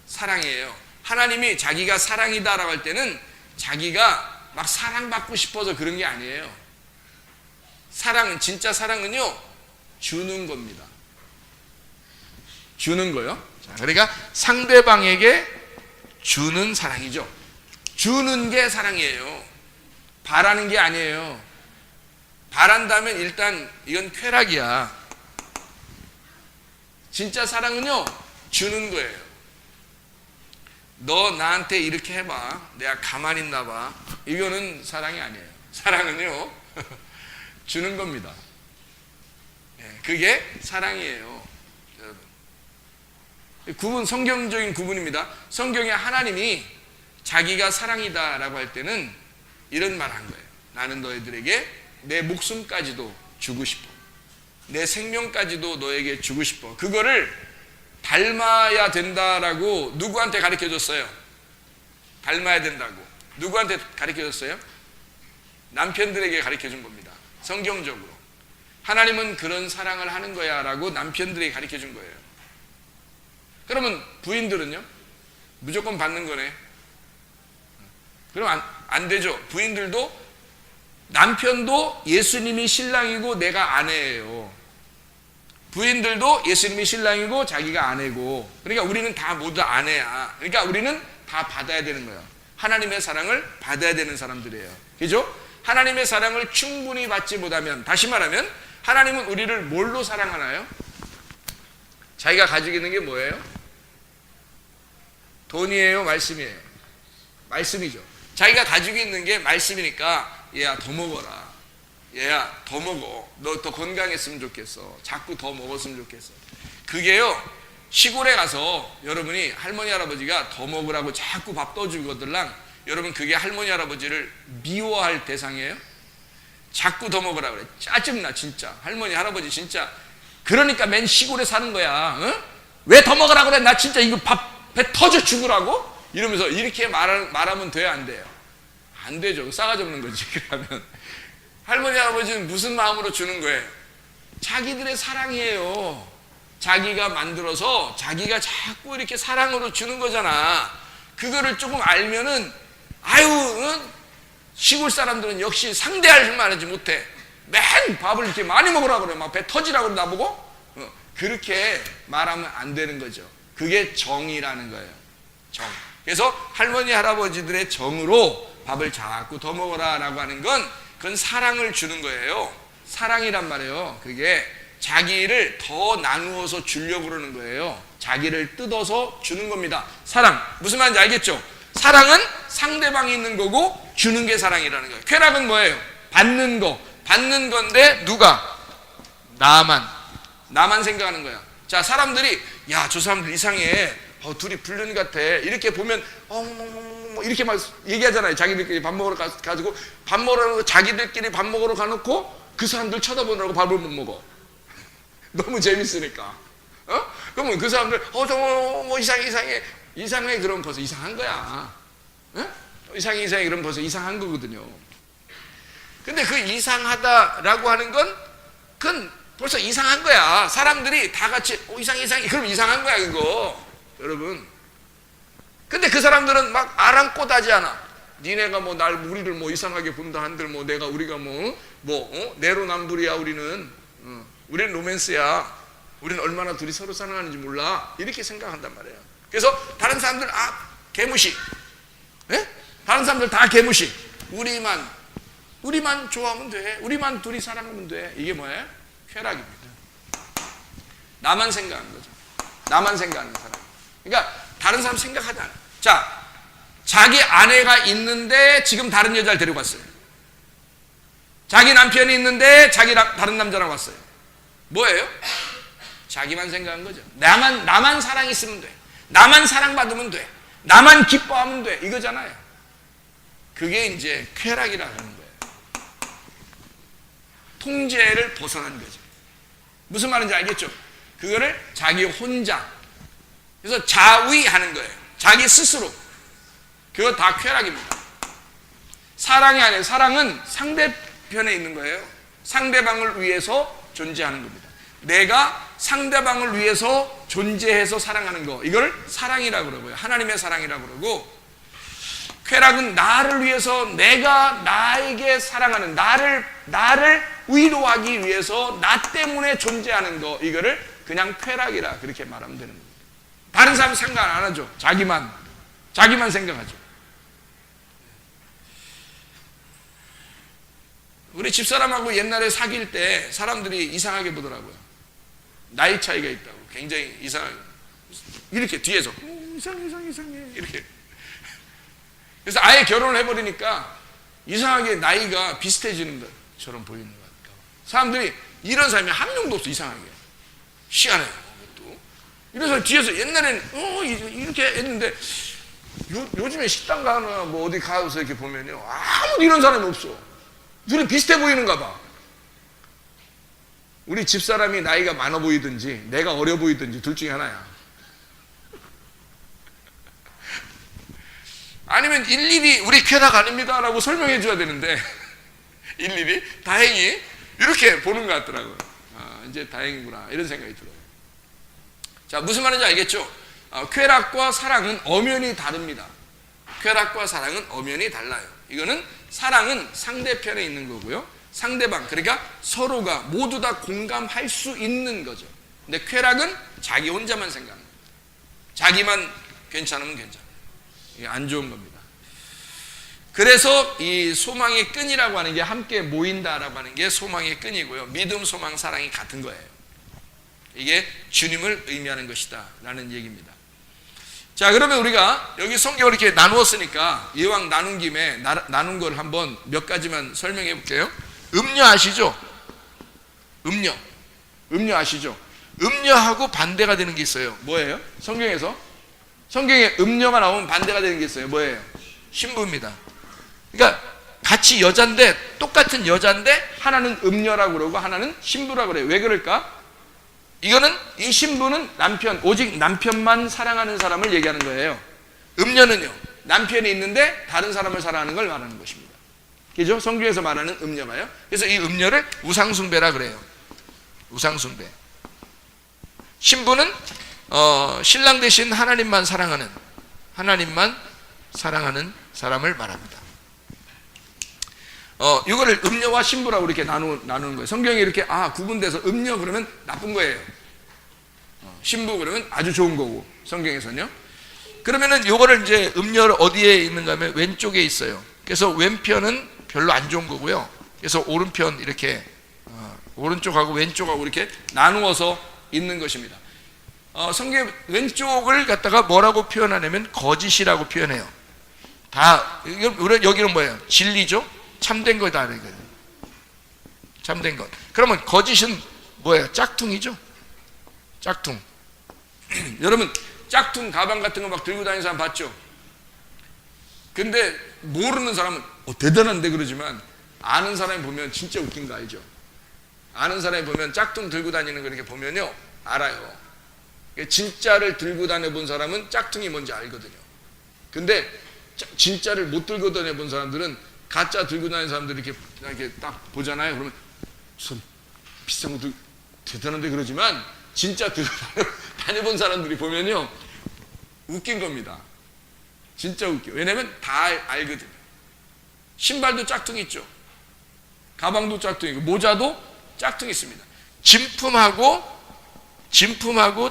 [SPEAKER 1] 사랑이에요. 하나님이 자기가 사랑이다라고 할 때는 자기가 막 사랑받고 싶어서 그런 게 아니에요. 진짜 사랑은요, 주는 겁니다. 주는 거요. 그러니까 상대방에게 주는 사랑이죠. 주는 게 사랑이에요. 바라는 게 아니에요. 바란다면 일단 이건 쾌락이야. 진짜 사랑은요, 주는 거예요. 너 나한테 이렇게 해봐, 내가 가만히 있나 봐. 이거는 사랑이 아니에요. 사랑은요 주는 겁니다. 그게 사랑이에요. 여러분, 성경적인 구분입니다. 성경에 하나님이 자기가 사랑이다 라고 할 때는 이런 말 한 거예요. 나는 너희들에게 내 목숨까지도 주고 싶어. 내 생명까지도 너에게 주고 싶어. 그거를 닮아야 된다라고 누구한테 가르쳐 줬어요? 닮아야 된다고. 누구한테 가르쳐 줬어요? 남편들에게 가르쳐 준 겁니다. 성경적으로. 하나님은 그런 사랑을 하는 거야 라고 남편들에게 가르쳐 준 거예요. 그러면 부인들은요? 무조건 받는 거네. 그럼 안 되죠. 부인들도 남편도 예수님이 신랑이고 내가 아내예요. 부인들도 예수님이 신랑이고 자기가 아내고, 그러니까 우리는 다 모두 아내야. 그러니까 우리는 다 받아야 되는 거예요. 하나님의 사랑을 받아야 되는 사람들이에요. 그죠? 하나님의 사랑을 충분히 받지 못하면, 다시 말하면 하나님은 우리를 뭘로 사랑하나요? 자기가 가지고 있는 게 뭐예요? 돈이에요? 말씀이에요? 말씀이죠. 자기가 가지고 있는 게 말씀이니까 얘야 더 먹어라. 얘야 더 먹어. 너 더 건강했으면 좋겠어. 자꾸 더 먹었으면 좋겠어. 그게요, 시골에 가서 여러분이 할머니 할아버지가 더 먹으라고 자꾸 밥 떠주거들랑, 여러분 그게 할머니 할아버지를 미워할 대상이에요? 자꾸 더 먹으라 그래. 짜증나 진짜. 할머니 할아버지 진짜. 그러니까 맨 시골에 사는 거야. 어? 왜 더 먹으라 그래? 나 진짜 이거 밥 배 터져 죽으라고? 이러면서 이렇게 말하면 돼요, 안 돼요? 안 되죠. 싸가지 없는 거지. 그러면 할머니 할아버지는 무슨 마음으로 주는 거예요? 자기들의 사랑이에요. 자기가 만들어서 자기가 자꾸 이렇게 사랑으로 주는 거잖아. 그거를 조금 알면은 아유, 응? 시골 사람들은 역시 상대할 만하지 못해. 맨 밥을 이렇게 많이 먹으라고 그래. 막 배 터지라고 그래 나보고. 그렇게 말하면 안 되는 거죠. 그게 정이라는 거예요. 정. 그래서 할머니 할아버지들의 정으로 밥을 자꾸 더 먹어라 라고 하는 건, 그건 사랑을 주는 거예요. 사랑이란 말이에요. 그게 자기를 더 나누어서 주려고 그러는 거예요. 자기를 뜯어서 주는 겁니다. 사랑. 무슨 말인지 알겠죠? 사랑은 상대방이 있는 거고 주는 게 사랑이라는 거예요. 쾌락은 뭐예요? 받는 거. 받는 건데 누가? 나만 생각하는 거야. 자, 사람들이 야, 저 사람들 이상해. 둘이 불륜 같아. 이렇게 보면 이렇게 막 얘기하잖아요. 자기들끼리 밥 먹으러 가지고 밥 먹으러, 자기들끼리 밥 먹으러 가놓고 그 사람들 쳐다보느라고 밥을 못 먹어. 너무 재밌으니까. 그러면 그 사람들 뭐 이상해 그러면 벌써 이상한 거야. 이상해 그러면 벌써 이상한 거거든요. 근데 그 이상하다라고 하는 건 그건 벌써 이상한 거야. 사람들이 다 같이 이상해 그럼 이상한 거야 그거. 여러분. 근데 그 사람들은 막 아랑곳하지 않아. 니네가 뭐 우리를 뭐 이상하게 본다 한들 뭐 우리가 내로남불이야 우리는. 우리는 로맨스야. 우리는 얼마나 둘이 서로 사랑하는지 몰라. 이렇게 생각한단 말이에요. 그래서 다른 사람들 개무시. 예? 다른 사람들 다 개무시. 우리만 좋아하면 돼. 우리만 둘이 사랑하면 돼. 이게 뭐예요? 쾌락입니다. 나만 생각하는 거죠. 나만 생각하는 사람. 그러니까 다른 사람 생각하지 않아요. 자, 자기 아내가 있는데 지금 다른 여자를 데려갔어요. 자기 남편이 있는데 다른 남자랑 왔어요. 뭐예요? 자기만 생각한 거죠. 나만 사랑 있으면 돼. 나만 사랑받으면 돼. 나만 기뻐하면 돼. 이거잖아요. 그게 이제 쾌락이라는 거예요. 통제를 벗어난 거죠. 무슨 말인지 알겠죠? 그거를 자기 혼자. 그래서 자위하는 거예요. 자기 스스로. 그거 다 쾌락입니다. 사랑이 아니에요. 사랑은 상대편에 있는 거예요. 상대방을 위해서 존재하는 겁니다. 내가 상대방을 위해서 존재해서 사랑하는 거, 이걸 사랑이라고 그러고요. 하나님의 사랑이라고 그러고, 쾌락은 나를 위해서 내가 나에게 사랑하는, 나를 위로하기 위해서 나 때문에 존재하는 거, 이거를 그냥 쾌락이라 그렇게 말하면 되는 겁니다. 다른 사람 생각 안 하죠. 자기만 생각하죠. 우리 집사람하고 옛날에 사귈 때 사람들이 이상하게 보더라고요. 나이 차이가 있다고. 굉장히 이상하게. 이렇게 뒤에서 이상해 이렇게. 그래서 아예 결혼을 해버리니까 이상하게 나이가 비슷해지는 것처럼 보이는 것 같아요. 사람들이 이런 사람이 한 명도 없어. 이상하게. 희한해요. 또 이래서 뒤에서 옛날에는 이렇게 했는데 요즘에 식당 가거나 뭐 어디 가서 이렇게 보면요, 아무도 이런 사람이 없어. 둘이 비슷해 보이는가 봐. 우리 집사람이 나이가 많아 보이든지 내가 어려 보이든지 둘 중에 하나야. 아니면 일일이 우리 쾌락 아닙니다 라고 설명해 줘야 되는데 일일이 다행히 이렇게 보는 것 같더라고요. 아, 이제 다행이구나 이런 생각이 들어요. 자, 무슨 말인지 알겠죠? 쾌락과 사랑은 엄연히 다릅니다. 쾌락과 사랑은 엄연히 달라요. 이거는 사랑은 상대편에 있는 거고요. 상대방, 그러니까 서로가 모두 다 공감할 수 있는 거죠. 근데 쾌락은 자기 혼자만 생각합니다. 자기만 괜찮으면 괜찮아요. 이게 안 좋은 겁니다. 그래서 이 소망의 끈이라고 하는 게 함께 모인다라고 하는 게 소망의 끈이고요. 믿음, 소망, 사랑이 같은 거예요. 이게 주님을 의미하는 것이다 라는 얘기입니다. 자, 그러면 우리가 여기 성경을 이렇게 나누었으니까 이왕 나눈 김에 나눈 걸 한번 몇 가지만 설명해 볼게요. 음료 아시죠? 음료 아시죠? 음료하고 반대가 되는 게 있어요. 뭐예요? 성경에 음료가 나오면 반대가 되는 게 있어요. 뭐예요? 신부입니다. 그러니까 같이 여잔데, 똑같은 여잔데 하나는 음녀라고 그러고 하나는 신부라고 그래요. 왜 그럴까? 이거는, 이 신부는 오직 남편만 사랑하는 사람을 얘기하는 거예요. 음녀는요, 남편이 있는데 다른 사람을 사랑하는 걸 말하는 것입니다. 그죠? 성경에서 말하는 음녀가요. 그래서 이 음녀를 우상숭배라 그래요. 우상숭배. 신부는 신랑 대신 하나님만 사랑하는 사람을 말합니다. 이거를 음녀와 신부라고 이렇게 나누는 거예요. 성경이 이렇게 구분돼서 음녀 그러면 나쁜 거예요. 신부 그러면 아주 좋은 거고, 성경에서는요. 그러면은 요거를 이제 음녀를 어디에 있는가 하면 왼쪽에 있어요. 그래서 왼편은 별로 안 좋은 거고요. 그래서 오른편 이렇게 오른쪽하고 왼쪽하고 이렇게 나누어서 있는 것입니다. 성경 왼쪽을 갖다가 뭐라고 표현하냐면 거짓이라고 표현해요. 여기는 뭐예요? 진리죠? 참된 거다. 참된 것. 그러면 거짓은 뭐예요? 짝퉁이죠? 짝퉁. 여러분, 짝퉁 가방 같은 거 막 들고 다니는 사람 봤죠? 근데 모르는 사람은 대단한데 그러지만 아는 사람이 보면 진짜 웃긴 거 알죠? 아는 사람이 보면 짝퉁 들고 다니는 거 이렇게 보면요, 알아요. 진짜를 들고 다녀본 사람은 짝퉁이 뭔지 알거든요. 근데 진짜를 못 들고 다녀본 사람들은 가짜 들고 다니는 사람들 이렇게 딱 보잖아요. 그러면 비싼 것도 대단한데 그러지만 진짜 들고 다녀본 사람들이 보면요, 웃긴 겁니다. 진짜 웃겨. 왜냐면 다 알거든요. 신발도 짝퉁 있죠. 가방도 짝퉁이고 모자도 짝퉁 있습니다. 진품하고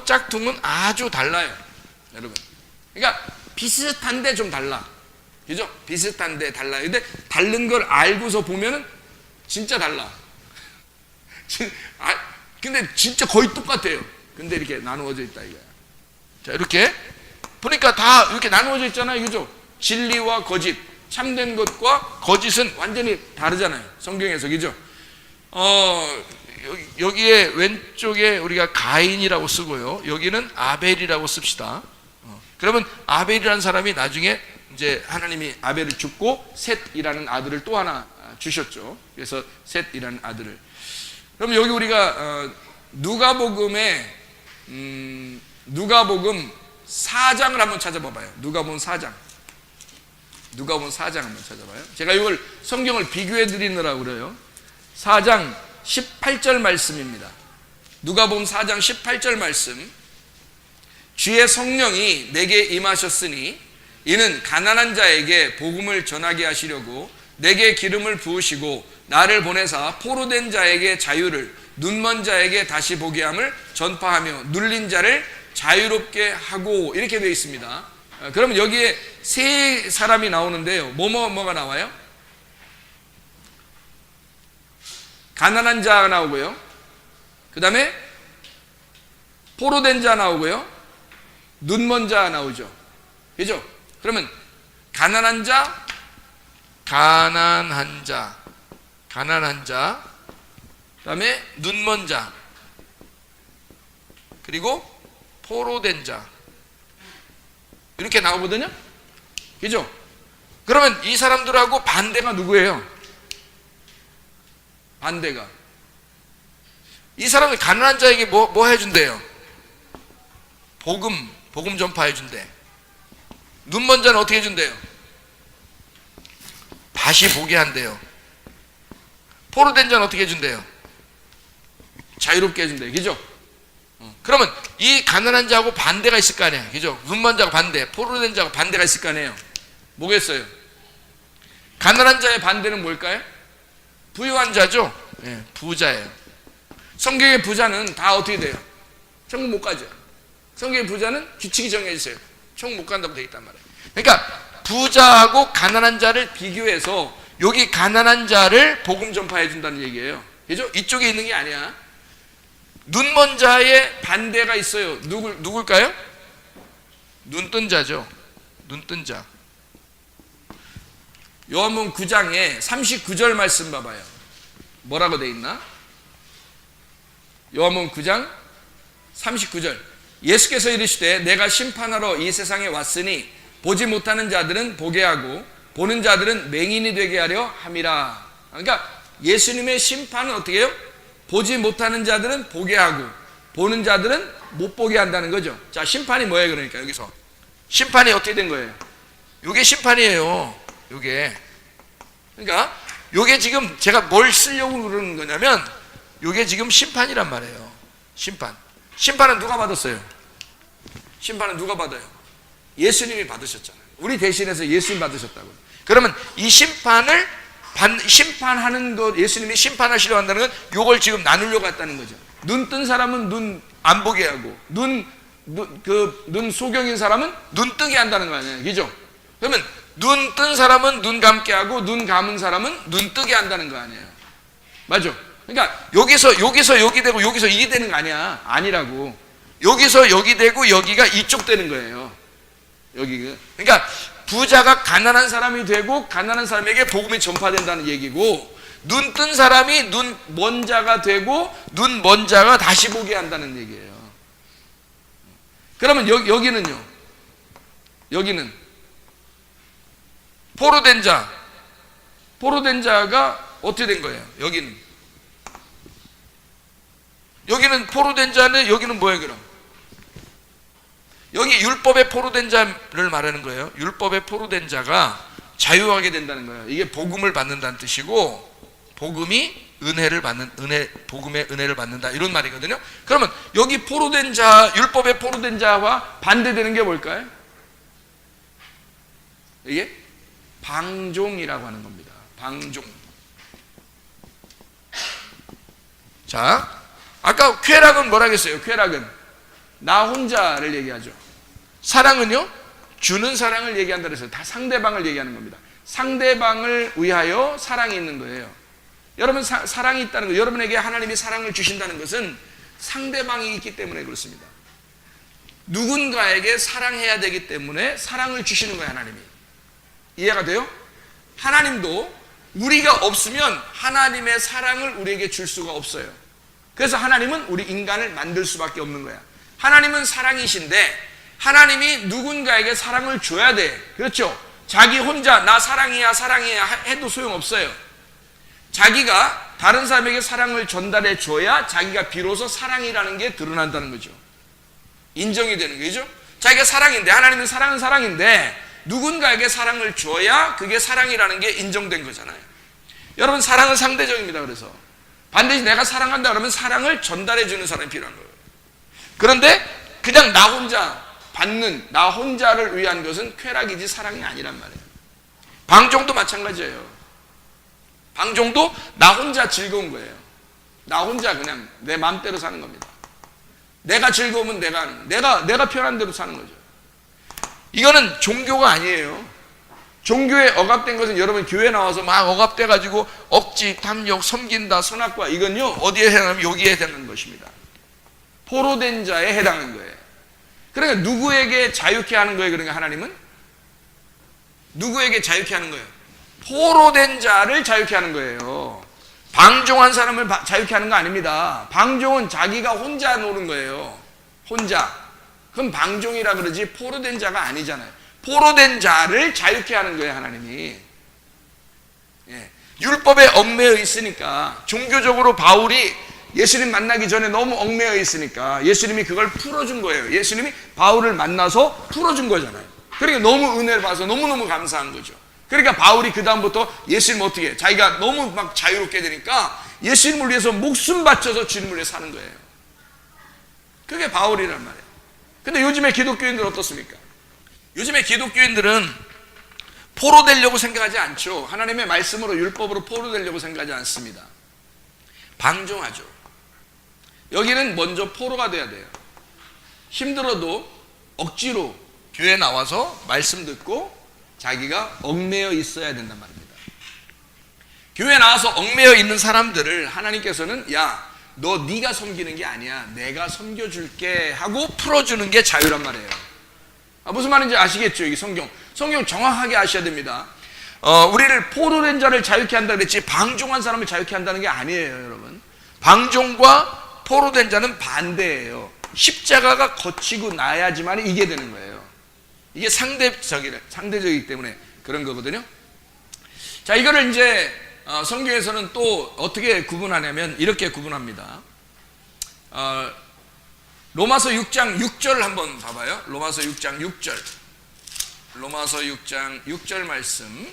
[SPEAKER 1] 짝퉁은 아주 달라요, 여러분. 그러니까 비슷한데 좀 달라. 그죠? 비슷한데 달라요. 근데 다른 걸 알고서 보면은 진짜 달라. 근데 진짜 거의 똑같아요. 근데 이렇게 나누어져 있다 이거야. 자, 이렇게 보니까 다 이렇게 나누어져 있잖아요. 그죠? 진리와 거짓, 참된 것과 거짓은 완전히 다르잖아요. 성경에서. 그죠? 여기에 왼쪽에 우리가 가인이라고 쓰고요. 여기는 아벨이라고 씁시다. 그러면 아벨이라는 사람이 나중에 이제 하나님이 아벨을 죽고 셋이라는 아들을 또 하나 주셨죠. 그래서 셋이라는 아들을. 그럼 여기 우리가 누가복음 4장을 한번 찾아봐봐요. 누가복음 4장 한번 찾아봐요. 제가 이걸 성경을 비교해 드리느라고 그래요. 4장 18절 말씀입니다. 누가복음 4장 18절 말씀. 주의 성령이 내게 임하셨으니 이는 가난한 자에게 복음을 전하게 하시려고 내게 기름을 부으시고 나를 보내사 포로된 자에게 자유를, 눈먼 자에게 다시 보게 함을 전파하며 눌린 자를 자유롭게 하고, 이렇게 되어 있습니다. 그러면 여기에 세 사람이 나오는데요. 뭐가 나와요? 가난한 자 나오고요. 그 다음에 포로된 자 나오고요. 눈먼 자 나오죠. 그죠? 그러면 가난한 자, 그 다음에 눈먼 자, 그리고 포로된 자, 이렇게 나오거든요. 그죠? 그러면 이 사람들하고 반대가 누구예요? 반대가. 이 사람은 가난한 자에게 뭐 해준대요? 복음 전파해 준대. 눈먼 자는 어떻게 해준대요? 다시 보게 한대요. 포로된 자는 어떻게 해준대요? 자유롭게 해준대요. 그죠? 그러면 이 가난한 자하고 반대가 있을 거 아니에요. 그죠? 눈먼 자하고 반대, 포로된 자하고 반대가 있을 거 아니에요. 뭐겠어요? 가난한 자의 반대는 뭘까요? 부유한 자죠? 네, 부자예요. 성경의 부자는 다 어떻게 돼요? 천국 못 가죠. 성경의 부자는 규칙이 정해져 있어요. 천국 못 간다고 되어 있단 말이에요. 그러니까 부자하고 가난한 자를 비교해서 여기 가난한 자를 복음 전파해 준다는 얘기예요. 그죠? 이쪽에 있는 게 아니야. 눈먼 자의 반대가 있어요. 누굴까요? 눈뜬 자죠. 눈뜬 자. 요한복음 9장에 39절 말씀 봐봐요. 뭐라고 돼 있나? 요한복음 9장 39절. 예수께서 이르시되 내가 심판하러 이 세상에 왔으니 보지 못하는 자들은 보게 하고 보는 자들은 맹인이 되게 하려 함이라. 그러니까 예수님의 심판은 어떻게 해요? 보지 못하는 자들은 보게 하고 보는 자들은 못 보게 한다는 거죠. 자, 심판이 뭐예요? 그러니까 여기서 심판이 어떻게 된 거예요? 요게 심판이에요. 요게. 그러니까 요게 지금 제가 뭘 쓰려고 그러는 거냐면 요게 지금 심판이란 말이에요. 심판은 누가 받았어요? 심판은 누가 받아요? 예수님이 받으셨잖아요. 우리 대신해서 예수님 받으셨다고. 그러면 이 심판하는 것, 예수님이 심판하시려 한다는 건 요걸 지금 나누려고 했다는 거죠. 눈 뜬 사람은 눈 안 보게 하고 눈 소경인 사람은 눈 뜨게 한다는 거 아니에요. 그죠? 그러면 눈 뜬 사람은 눈 감게 하고 눈 감은 사람은 눈 뜨게 한다는 거 아니에요. 맞죠? 그러니까 여기서 여기 되고 여기서 이게 되는 거 아니야. 아니라고. 여기서 여기 되고 여기가 이쪽 되는 거예요. 여기가. 그러니까 부자가 가난한 사람이 되고 가난한 사람에게 복음이 전파된다는 얘기고 눈 뜬 사람이 눈 먼 자가 되고 눈 먼 자가 다시 보게 한다는 얘기예요. 그러면 여기는요. 여기는 포로된 자가 어떻게 된 거예요? 여기는 포로된 자는 여기는 뭐예요, 그럼? 여기 율법의 포로된 자를 말하는 거예요. 율법의 포로된 자가 자유하게 된다는 거예요. 이게 복음을 받는다는 뜻이고 복음의 은혜를 받는다 이런 말이거든요. 그러면 여기 포로된 자, 율법의 포로된 자와 반대되는 게 뭘까요? 이게 방종이라고 하는 겁니다. 방종. 자, 아까 쾌락은 뭐라 했어요? 쾌락은 나 혼자를 얘기하죠. 사랑은요? 주는 사랑을 얘기한다 그랬어요. 다 상대방을 얘기하는 겁니다. 상대방을 위하여 사랑이 있는 거예요. 여러분 사랑이 있다는 거, 여러분에게 하나님이 사랑을 주신다는 것은 상대방이 있기 때문에 그렇습니다. 누군가에게 사랑해야 되기 때문에 사랑을 주시는 거예요, 하나님이. 이해가 돼요? 하나님도 우리가 없으면 하나님의 사랑을 우리에게 줄 수가 없어요. 그래서 하나님은 우리 인간을 만들 수밖에 없는 거야. 하나님은 사랑이신데 하나님이 누군가에게 사랑을 줘야 돼. 그렇죠? 자기 혼자 나 사랑이야 해도 소용없어요. 자기가 다른 사람에게 사랑을 전달해 줘야 자기가 비로소 사랑이라는 게 드러난다는 거죠. 인정이 되는 거죠. 자기가 사랑인데, 하나님은 사랑은 사랑인데 누군가에게 사랑을 줘야 그게 사랑이라는 게 인정된 거잖아요. 여러분, 사랑은 상대적입니다. 그래서 반드시 내가 사랑한다 그러면 사랑을 전달해 주는 사람이 필요한 거예요. 그런데 그냥 나 혼자 받는, 나 혼자를 위한 것은 쾌락이지 사랑이 아니란 말이에요. 방종도 마찬가지예요. 방종도 나 혼자 즐거운 거예요. 나 혼자 그냥 내 마음대로 사는 겁니다. 내가 즐거우면 내가 편한 대로 사는 거죠. 이거는 종교가 아니에요. 종교에 억압된 것은 여러분 교회 나와서 막 억압돼 가지고 억지, 탐욕, 섬긴다, 선악과, 이건요 어디에 해당하면 여기에 해당하는 것입니다. 포로된 자에 해당하는 거예요. 그러니까 누구에게 자유케 하는 거예요? 그러니까 하나님은 누구에게 자유케 하는 거예요? 포로된 자를 자유케 하는 거예요. 방종한 사람을 자유케 하는 거 아닙니다. 방종은 자기가 혼자 노는 거예요. 혼자. 그럼 방종이라 그러지 포로된 자가 아니잖아요. 포로된 자를 자유케 하는 거예요, 하나님이. 예. 율법에 얽매여 있으니까, 종교적으로 바울이 예수님 만나기 전에 너무 얽매여 있으니까 예수님이 그걸 풀어준 거예요. 예수님이 바울을 만나서 풀어준 거잖아요. 그러니까 너무 은혜를 받아서 너무너무 감사한 거죠. 그러니까 바울이 그 다음부터 예수님 어떻게 해? 자기가 너무 막 자유롭게 되니까 예수님을 위해서 목숨 바쳐서 주님을 위해 사는 거예요. 그게 바울이란 말이에요. 근데 요즘에 기독교인들 어떻습니까? 요즘에 기독교인들은 포로되려고 생각하지 않죠. 하나님의 말씀으로 율법으로 포로되려고 생각하지 않습니다. 방종하죠. 여기는 먼저 포로가 돼야 돼요. 힘들어도 억지로 교회 나와서 말씀 듣고 자기가 얽매여 있어야 된단 말입니다. 교회 나와서 얽매여 있는 사람들을 하나님께서는 야, 너 네가 섬기는 게 아니야, 내가 섬겨줄게 하고 풀어주는 게 자유란 말이에요. 무슨 말인지 아시겠죠? 이 성경 정확하게 아셔야 됩니다. 우리를 포로된 자를 자유케 한다 그랬지 방종한 사람을 자유케 한다는 게 아니에요, 여러분. 방종과 포로된 자는 반대예요. 십자가가 거치고 나야지만 이게 되는 거예요. 이게 상대적이기 때문에 그런 거거든요. 자, 이거를 이제 성경에서는 또 어떻게 구분하냐면 이렇게 구분합니다. 로마서 6장 6절 한번 봐봐요. 로마서 6장 6절. 로마서 6장 6절 말씀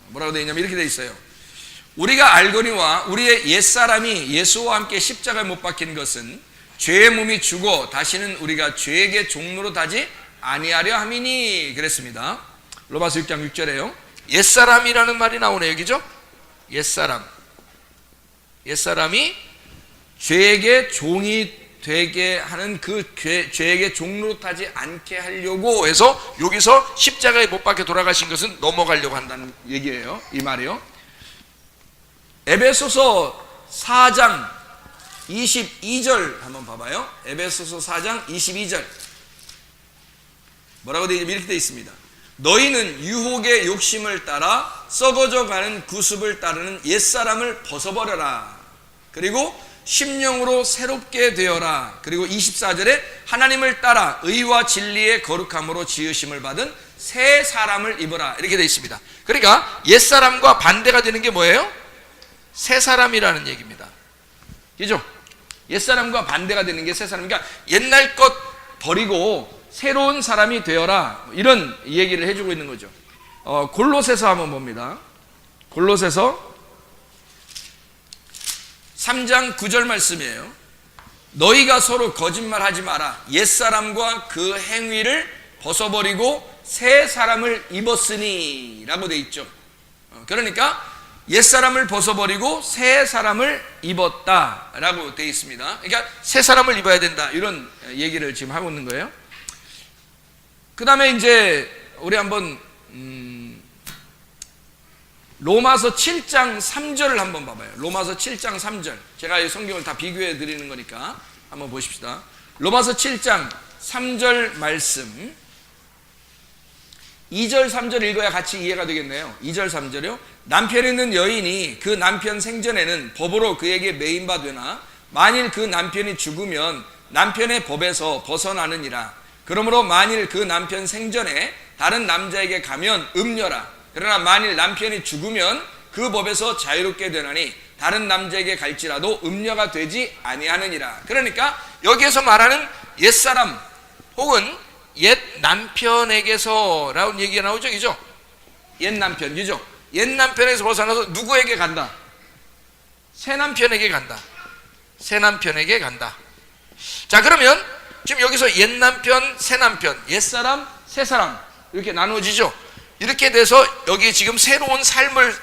[SPEAKER 1] 뭐라고 되어 있냐면 이렇게 되어 있어요. 우리가 알거니와 우리의 옛사람이 예수와 함께 십자가에 못 박힌 것은 죄의 몸이 죽어 다시는 우리가 죄에게 종로로 타지 아니하려 함이니 그랬습니다. 로마서 6장 6절에요. 옛사람이라는 말이 나오네요. 여기죠? 옛사람이 죄에게 종이 되게 하는 그 죄에게 종로로 타지 않게 하려고 해서 여기서 십자가에 못 박혀 돌아가신 것은 넘어가려고 한다는 얘기예요. 이 말이요. 에베소서 4장 22절 한번 봐봐요. 에베소서 4장 22절 뭐라고 되어 있냐면 이렇게 되어 있습니다. 너희는 유혹의 욕심을 따라 썩어져 가는 구습을 따르는 옛사람을 벗어버려라. 그리고 심령으로 새롭게 되어라. 그리고 24절에 하나님을 따라 의와 진리의 거룩함으로 지으심을 받은 새 사람을 입어라. 이렇게 되어 있습니다. 그러니까 옛사람과 반대가 되는 게 뭐예요? 새 사람이라는 얘기입니다. 그죠? 옛사람과 반대가 되는 게 새 사람. 그러니까 옛날 것 버리고 새로운 사람이 되어라. 이런 얘기를 해주고 있는 거죠. 골로새서 한번 봅니다. 골로새서 3장 9절 말씀이에요. 너희가 서로 거짓말하지 마라. 옛사람과 그 행위를 벗어버리고 새 사람을 입었으니 라고 돼 있죠. 그러니까 옛사람을 벗어버리고 새 사람을 입었다 라고 돼 있습니다. 그러니까 새 사람을 입어야 된다 이런 얘기를 지금 하고 있는 거예요. 그 다음에 이제 우리 한번 로마서 7장 3절을 한번 봐봐요. 로마서 7장 3절. 제가 이 성경을 다 비교해 드리는 거니까 한번 보십시다. 로마서 7장 3절 말씀 2절 3절 읽어야 같이 이해가 되겠네요. 2절 3절이요. 남편 있는 여인이 그 남편 생전에는 법으로 그에게 매인바 되나 만일 그 남편이 죽으면 남편의 법에서 벗어나느니라. 그러므로 만일 그 남편 생전에 다른 남자에게 가면 음녀라. 그러나 만일 남편이 죽으면 그 법에서 자유롭게 되나니 다른 남자에게 갈지라도 음녀가 되지 아니하느니라. 그러니까 여기에서 말하는 옛사람 혹은 옛 남편에게서 라는 얘기가 나오죠. 그죠? 옛 남편, 그죠? 옛 남편에서 벗어나서 누구에게 간다? 새 남편에게 간다. 새 남편에게 간다. 자, 그러면 지금 여기서 옛 남편, 새 남편, 옛 사람, 새 사람 이렇게 나누어지죠. 이렇게 돼서 여기 지금 새로운 삶을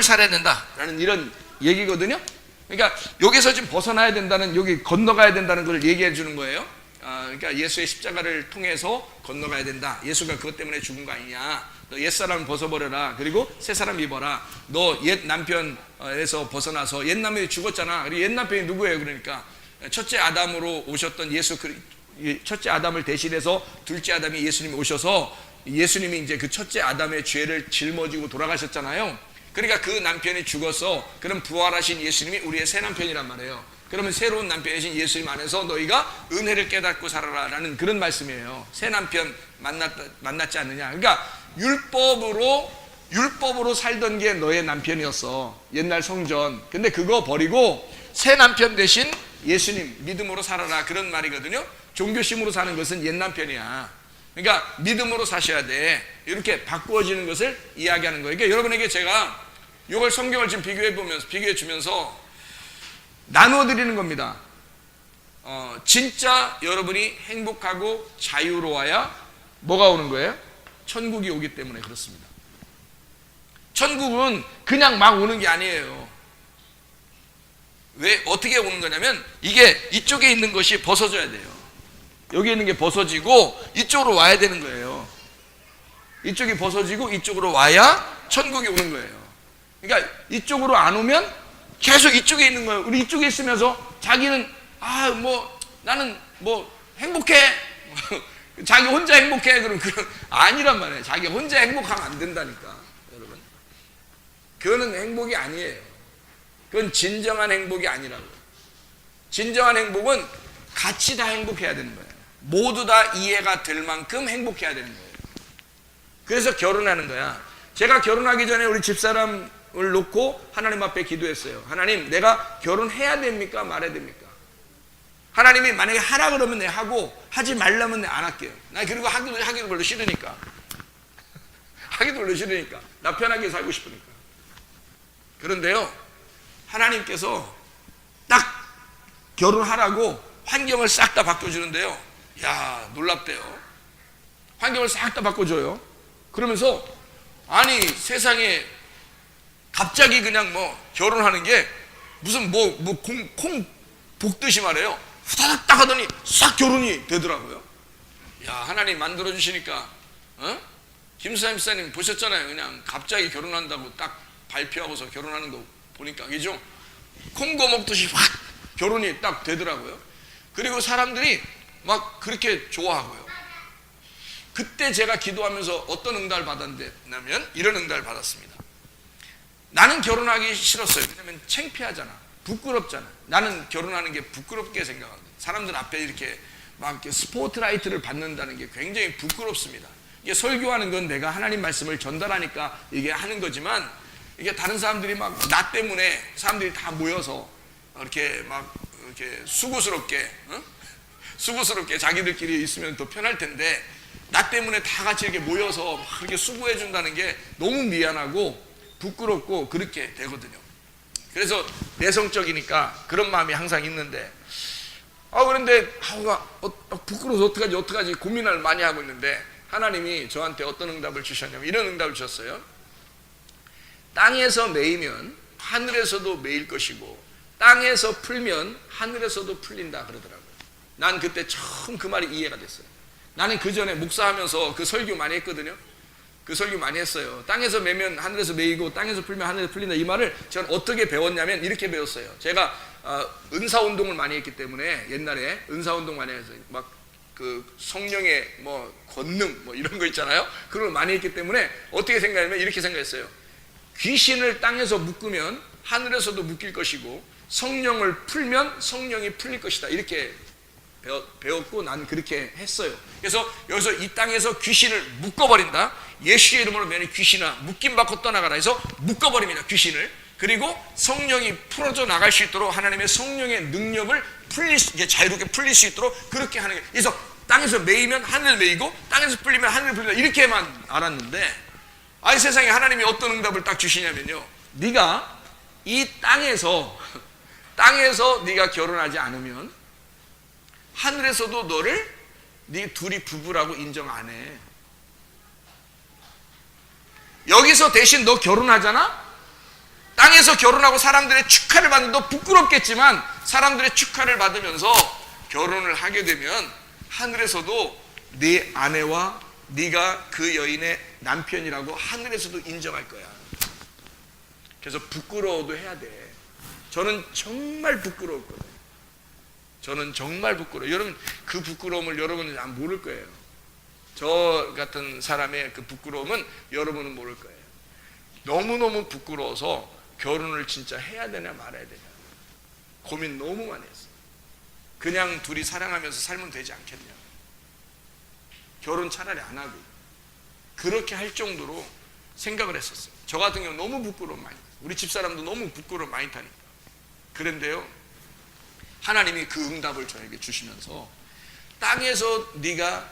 [SPEAKER 1] 살아야 된다라는 이런 얘기거든요. 그러니까 여기서 지금 벗어나야 된다는, 여기 건너가야 된다는 걸 얘기해 주는 거예요. 그러니까 예수의 십자가를 통해서 건너가야 된다. 예수가 그것 때문에 죽은 거 아니냐. 너 옛사람 벗어버려라. 그리고 새사람 입어라. 너 옛 남편에서 벗어나서, 옛 남편이 죽었잖아. 그리고 옛 남편이 누구예요? 그러니까 첫째 아담으로 오셨던 예수, 첫째 아담을 대신해서 둘째 아담이 예수님이 오셔서 예수님이 이제 그 첫째 아담의 죄를 짊어지고 돌아가셨잖아요. 그러니까 그 남편이 죽어서 그럼 부활하신 예수님이 우리의 새 남편이란 말이에요. 그러면 새로운 남편이신 예수님 안에서 너희가 은혜를 깨닫고 살아라 라는 그런 말씀이에요. 새 남편 만났지 않느냐. 그러니까 율법으로 살던 게 너의 남편이었어. 옛날 성전. 근데 그거 버리고 새 남편 대신 예수님 믿음으로 살아라. 그런 말이거든요. 종교심으로 사는 것은 옛 남편이야. 그러니까 믿음으로 사셔야 돼. 이렇게 바꾸어지는 것을 이야기하는 거예요. 그러니까 여러분에게 제가 이걸 성경을 지금 비교해 주면서 나누어 드리는 겁니다. 진짜 여러분이 행복하고 자유로워야 뭐가 오는 거예요? 천국이 오기 때문에 그렇습니다. 천국은 그냥 막 오는 게 아니에요. 왜 어떻게 오는 거냐면 이게 이쪽에 있는 것이 벗어져야 돼요. 여기 있는 게 벗어지고 이쪽으로 와야 되는 거예요. 이쪽이 벗어지고 이쪽으로 와야 천국이 오는 거예요. 그러니까 이쪽으로 안 오면 계속 이쪽에 있는 거예요. 우리 이쪽에 있으면서 자기는 나는 행복해. 자기 혼자 행복해. 그럼 그건 아니란 말이에요. 자기 혼자 행복하면 안 된다니까. 여러분, 그거는 행복이 아니에요. 그건 진정한 행복이 아니라고요. 진정한 행복은 같이 다 행복해야 되는 거예요. 모두 다 이해가 될 만큼 행복해야 되는 거예요. 그래서 결혼하는 거야. 제가 결혼하기 전에 우리 집사람을 놓고 하나님 앞에 기도했어요. 하나님, 내가 결혼해야 됩니까? 말해야 됩니까? 하나님이 만약에 하라 그러면 내가 하고, 하지 말라면 내가 안 할게요. 나 그리고 하기도 별로 싫으니까. 하기도 별로 싫으니까. 나 편하게 살고 싶으니까. 그런데요, 하나님께서 딱 결혼하라고 환경을 싹 다 바꿔주는데요. 야, 놀랍대요. 환경을 싹 다 바꿔줘요. 그러면서 아니 세상에 갑자기 그냥 결혼하는 게 무슨 콩 볶듯이 말해요. 후다닥 딱 하더니 싹 결혼이 되더라고요. 야, 하나님 만들어주시니까 김수삼 집사님 보셨잖아요. 그냥 갑자기 결혼한다고 딱 발표하고서 결혼하는 거 보니까 그죠? 콩고 먹듯이 확 결혼이 딱 되더라고요. 그리고 사람들이 막 그렇게 좋아하고요. 그때 제가 기도하면서 어떤 응답을 받았냐면 이런 응답을 받았습니다. 나는 결혼하기 싫었어요. 왜냐면 창피하잖아. 부끄럽잖아. 나는 결혼하는 게 부끄럽게 생각하거든요. 사람들 앞에 이렇게 스포트라이트를 받는다는 게 굉장히 부끄럽습니다. 이게 설교하는 건 내가 하나님 말씀을 전달하니까 이게 하는 거지만 이게 다른 사람들이 나 때문에 사람들이 다 모여서 이렇게 수고스럽게 자기들끼리 있으면 더 편할 텐데 나 때문에 다 같이 이렇게 모여서 이렇게 수고해 준다는 게 너무 미안하고 부끄럽고 그렇게 되거든요. 그래서 내성적이니까 그런 마음이 항상 있는데 그런데 부끄러워서 어떡하지 고민을 많이 하고 있는데 하나님이 저한테 어떤 응답을 주셨냐면 이런 응답을 주셨어요. 땅에서 매이면 하늘에서도 매일 것이고 땅에서 풀면 하늘에서도 풀린다 그러더라고요. 난 그때 처음 그 말이 이해가 됐어요. 나는 그 전에 목사하면서 그 설교 많이 했거든요. 그 설교 많이 했어요. 땅에서 매면 하늘에서 매이고 땅에서 풀면 하늘에서 풀린다. 이 말을 저는 어떻게 배웠냐면 이렇게 배웠어요. 제가 은사운동을 많이 했기 때문에 옛날에 은사운동 많이 해서 그 성령의 권능 이런 거 있잖아요. 그런 걸 많이 했기 때문에 어떻게 생각하냐면 이렇게 생각했어요. 귀신을 땅에서 묶으면 하늘에서도 묶일 것이고 성령을 풀면 성령이 풀릴 것이다. 이렇게 배웠고 난 그렇게 했어요. 그래서 여기서 이 땅에서 귀신을 묶어버린다. 예수의 이름으로 매는 귀신아 묶임 받고 떠나가라 해서 묶어버립니다. 귀신을. 그리고 성령이 풀어져 나갈 수 있도록 하나님의 성령의 능력을 자유롭게 풀릴 수 있도록 그렇게 하는 거예요. 그래서 땅에서 매이면 하늘 매이고 땅에서 풀리면 하늘 풀린다. 이렇게만 알았는데 세상에 하나님이 어떤 응답을 딱 주시냐면요. 네가 이 땅에서 네가 결혼하지 않으면 하늘에서도 너를 네 둘이 부부라고 인정 안 해. 여기서 대신 너 결혼하잖아? 땅에서 결혼하고 사람들의 축하를 받는 너 부끄럽겠지만 사람들의 축하를 받으면서 결혼을 하게 되면 하늘에서도 네 아내와 네가 그 여인의 남편이라고 하늘에서도 인정할 거야. 그래서 부끄러워도 해야 돼. 저는 정말 부끄러웠거든요. 저는 정말 부끄러워요. 여러분 그 부끄러움을 여러분은 안 모를 거예요. 저 같은 사람의 그 부끄러움은 여러분은 모를 거예요. 너무너무 부끄러워서 결혼을 진짜 해야 되냐 말아야 되냐 고민 너무 많이 했어요. 그냥 둘이 사랑하면서 살면 되지 않겠냐. 결혼 차라리 안 하고 그렇게 할 정도로 생각을 했었어요. 저 같은 경우 너무 부끄러움 많이, 우리 집사람도 너무 부끄러움 많이 타니까. 그런데요, 하나님이 그 응답을 저에게 주시면서 땅에서 네가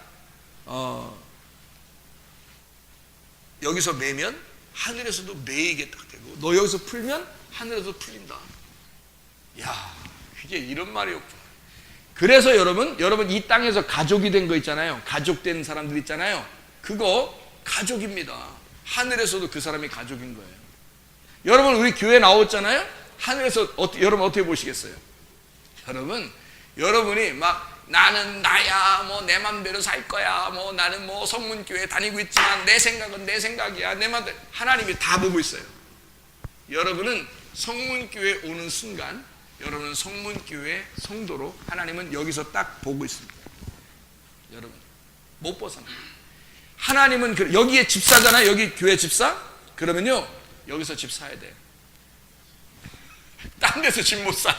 [SPEAKER 1] 여기서 매면 하늘에서도 매이게 딱 되고, 너 여기서 풀면 하늘에서 풀린다. 야, 그게 이런 말이었구나. 그래서 여러분 이 땅에서 가족이 된 거 있잖아요. 가족된 사람들 있잖아요. 그거 가족입니다. 하늘에서도 그 사람이 가족인 거예요. 여러분 우리 교회 나왔잖아요. 하늘에서 여러분 어떻게 보시겠어요? 여러분이 막 나는 나야, 뭐 내 맘대로 살 거야, 뭐 나는 뭐 성문교회 다니고 있지만 내 생각은 내 생각이야, 내 맘대로. 하나님이 다 보고 있어요. 여러분은 성문교회 오는 순간, 여러분은 성문교회 성도로 하나님은 여기서 딱 보고 있습니다. 여러분 못 벗어나요. 하나님은 여기에 집사잖아요. 여기 교회 집사. 그러면요 여기서 집 사야 돼요. 딴 데서 집 못 사.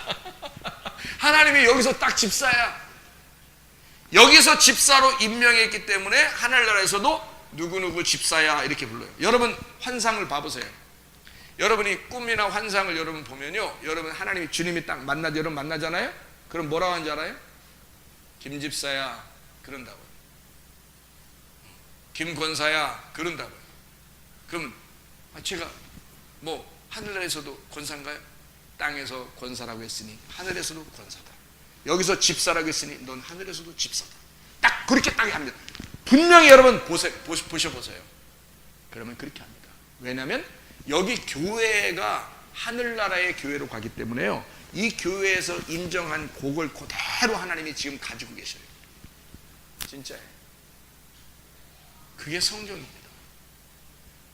[SPEAKER 1] 하나님이 여기서 딱 집사야. 여기서 집사로 임명했기 때문에 하늘나라에서도 누구누구 집사야 이렇게 불러요. 여러분 환상을 봐보세요. 여러분이 꿈이나 환상을 여러분 보면요, 여러분 하나님이 주님이 딱 여러분 만나잖아요. 그럼 뭐라고 하는지 알아요? 김집사야 그런다고요. 김권사야 그런다고요. 그럼 제가 뭐 하늘에서도 권사인가요? 땅에서 권사라고 했으니 하늘에서도 권사다. 여기서 집사라고 했으니 넌 하늘에서도 집사다. 딱 그렇게 딱 합니다. 분명히 여러분 보셔보세요. 그러면 그렇게 합니다. 왜냐하면 여기 교회가 하늘나라의 교회로 가기 때문에요, 이 교회에서 인정한 곡을 그대로 하나님이 지금 가지고 계셔요. 진짜예요. 그게 성경입니다.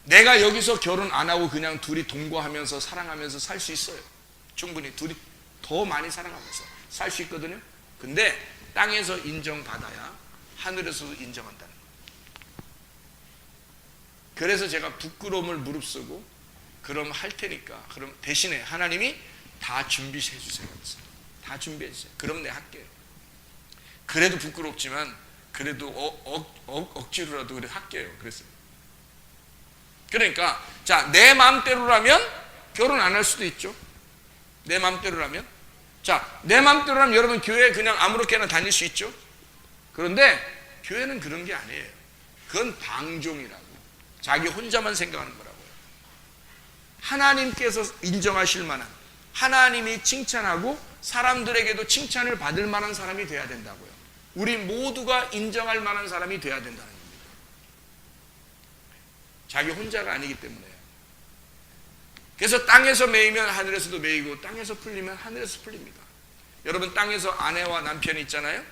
[SPEAKER 1] 내가 여기서 결혼 안 하고 그냥 둘이 동거하면서 사랑하면서 살 수 있어요. 충분히 둘이 더 많이 사랑하면서 살 수 있거든요. 근데 땅에서 인정받아야 하늘에서도 인정한다는 거예요. 그래서 제가 부끄러움을 무릅쓰고 그럼 할 테니까, 그럼 대신에 하나님이 다 준비해 주세요. 다 준비해 주세요. 그럼 내가 할게요. 그래도 부끄럽지만 그래도 억지로라도 그래 할게요. 그랬어요. 그러니까 자, 내 마음대로라면 결혼 안 할 수도 있죠. 내 마음대로라면. 자, 내 마음대로라면 여러분 교회 그냥 아무렇게나 다닐 수 있죠. 그런데 교회는 그런 게 아니에요. 그건 방종이라고. 자기 혼자만 생각하는 거라고요. 하나님께서 인정하실 만한, 하나님이 칭찬하고 사람들에게도 칭찬을 받을 만한 사람이 돼야 된다고요. 우리 모두가 인정할 만한 사람이 돼야 된다는 겁니다. 자기 혼자가 아니기 때문에요. 그래서 땅에서 매이면 하늘에서도 매이고 땅에서 풀리면 하늘에서 풀립니다. 여러분 땅에서 아내와 남편이 있잖아요.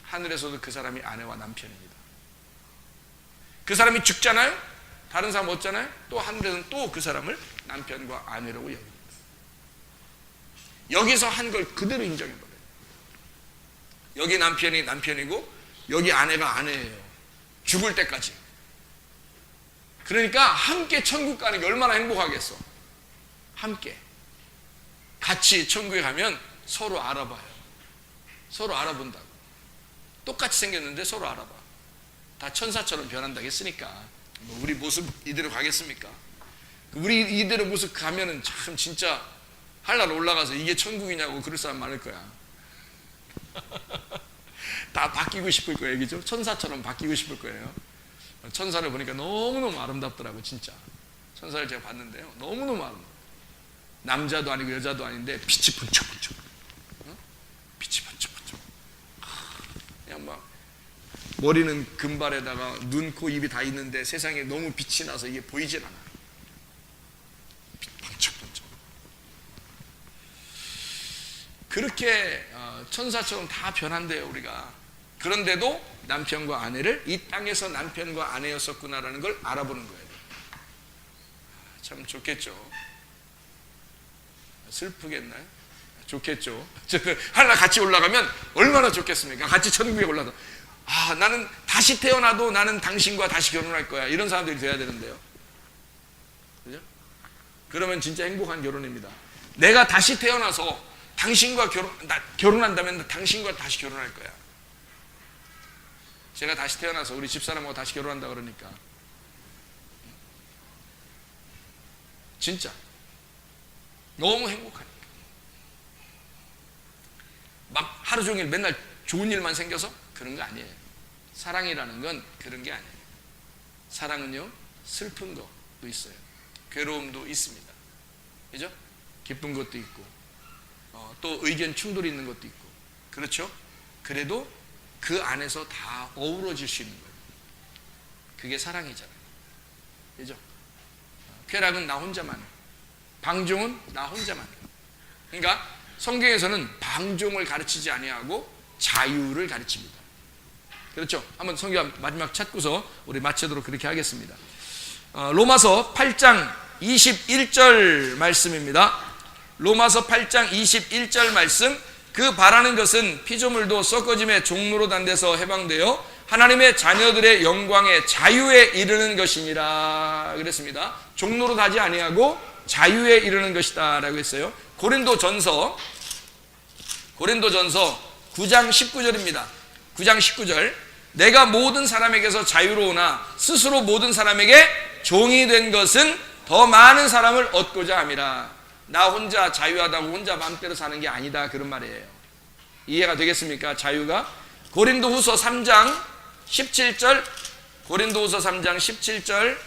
[SPEAKER 1] 하늘에서도 그 사람이 아내와 남편입니다. 그 사람이 죽잖아요. 다른 사람 없잖아요. 또 하늘에서는 또 그 사람을 남편과 아내라고 여깁니다. 여기서 한 걸 그대로 인정해버려요. 여기 남편이 남편이고 여기 아내가 아내예요. 죽을 때까지. 그러니까 함께 천국 가는 게 얼마나 행복하겠어. 함께 같이 천국에 가면 서로 알아봐요. 서로 알아본다고. 똑같이 생겼는데 서로 알아봐. 다 천사처럼 변한다고 했으니까 우리 모습 이대로 가겠습니까? 우리 이대로 모습 가면은 참 진짜 하늘나라 올라가서 이게 천국이냐고 그럴 사람 많을 거야. 다 바뀌고 싶을 거예요. 그죠? 천사처럼 바뀌고 싶을 거예요. 천사를 보니까 너무너무 아름답더라고. 진짜 천사를 제가 봤는데요, 너무너무 아름다워. 남자도 아니고 여자도 아닌데 빛이 번쩍번쩍, 빛이 번쩍번쩍. 그냥 막 머리는 금발에다가 눈, 코, 입이 다 있는데 세상에 너무 빛이 나서 이게 보이질 않아. 빛 번쩍번쩍. 그렇게 천사처럼 다 변한대요 우리가. 그런데도 남편과 아내를 이 땅에서 남편과 아내였었구나라는 걸 알아보는 거예요. 참 좋겠죠. 슬프겠나요? 좋겠죠. 하나 같이 올라가면 얼마나 좋겠습니까? 같이 천국에 올라서 나는 다시 태어나도 나는 당신과 다시 결혼할 거야. 이런 사람들이 돼야 되는데요. 그죠? 그러면 진짜 행복한 결혼입니다. 내가 다시 태어나서 당신과 결혼한다면 당신과 다시 결혼할 거야. 제가 다시 태어나서 우리 집사람하고 다시 결혼한다 그러니까 진짜 너무 행복하니까. 막 하루 종일 맨날 좋은 일만 생겨서 그런 거 아니에요. 사랑이라는 건 그런 게 아니에요. 사랑은요, 슬픈 것도 있어요. 괴로움도 있습니다. 그죠? 기쁜 것도 있고, 또 의견 충돌이 있는 것도 있고, 그렇죠? 그래도 그 안에서 다 어우러질 수 있는 거예요. 그게 사랑이잖아요. 그죠? 쾌락은 나 혼자만 해요. 방종은 나 혼자만 해요. 그러니까 성경에서는 방종을 가르치지 아니하고 자유를 가르칩니다. 그렇죠? 한번 성경 마지막 찾고서 우리 마치도록 그렇게 하겠습니다. 로마서 8장 21절 말씀입니다. 로마서 8장 21절 말씀. 그 바라는 것은 피조물도 썩어짐의 종로로 단 데서 해방되어 하나님의 자녀들의 영광의 자유에 이르는 것이니라 그랬습니다. 종로로 가지 아니하고 자유에 이르는 것이다 라고 했어요. 고린도전서 9장 19절입니다. 9장 19절. 내가 모든 사람에게서 자유로우나 스스로 모든 사람에게 종이 된 것은 더 많은 사람을 얻고자 함이라. 나 혼자 자유하다고 혼자 마음대로 사는 게 아니다, 그런 말이에요. 이해가 되겠습니까? 자유가. 고린도후서 3장 17절. 고린도후서 3장 17절.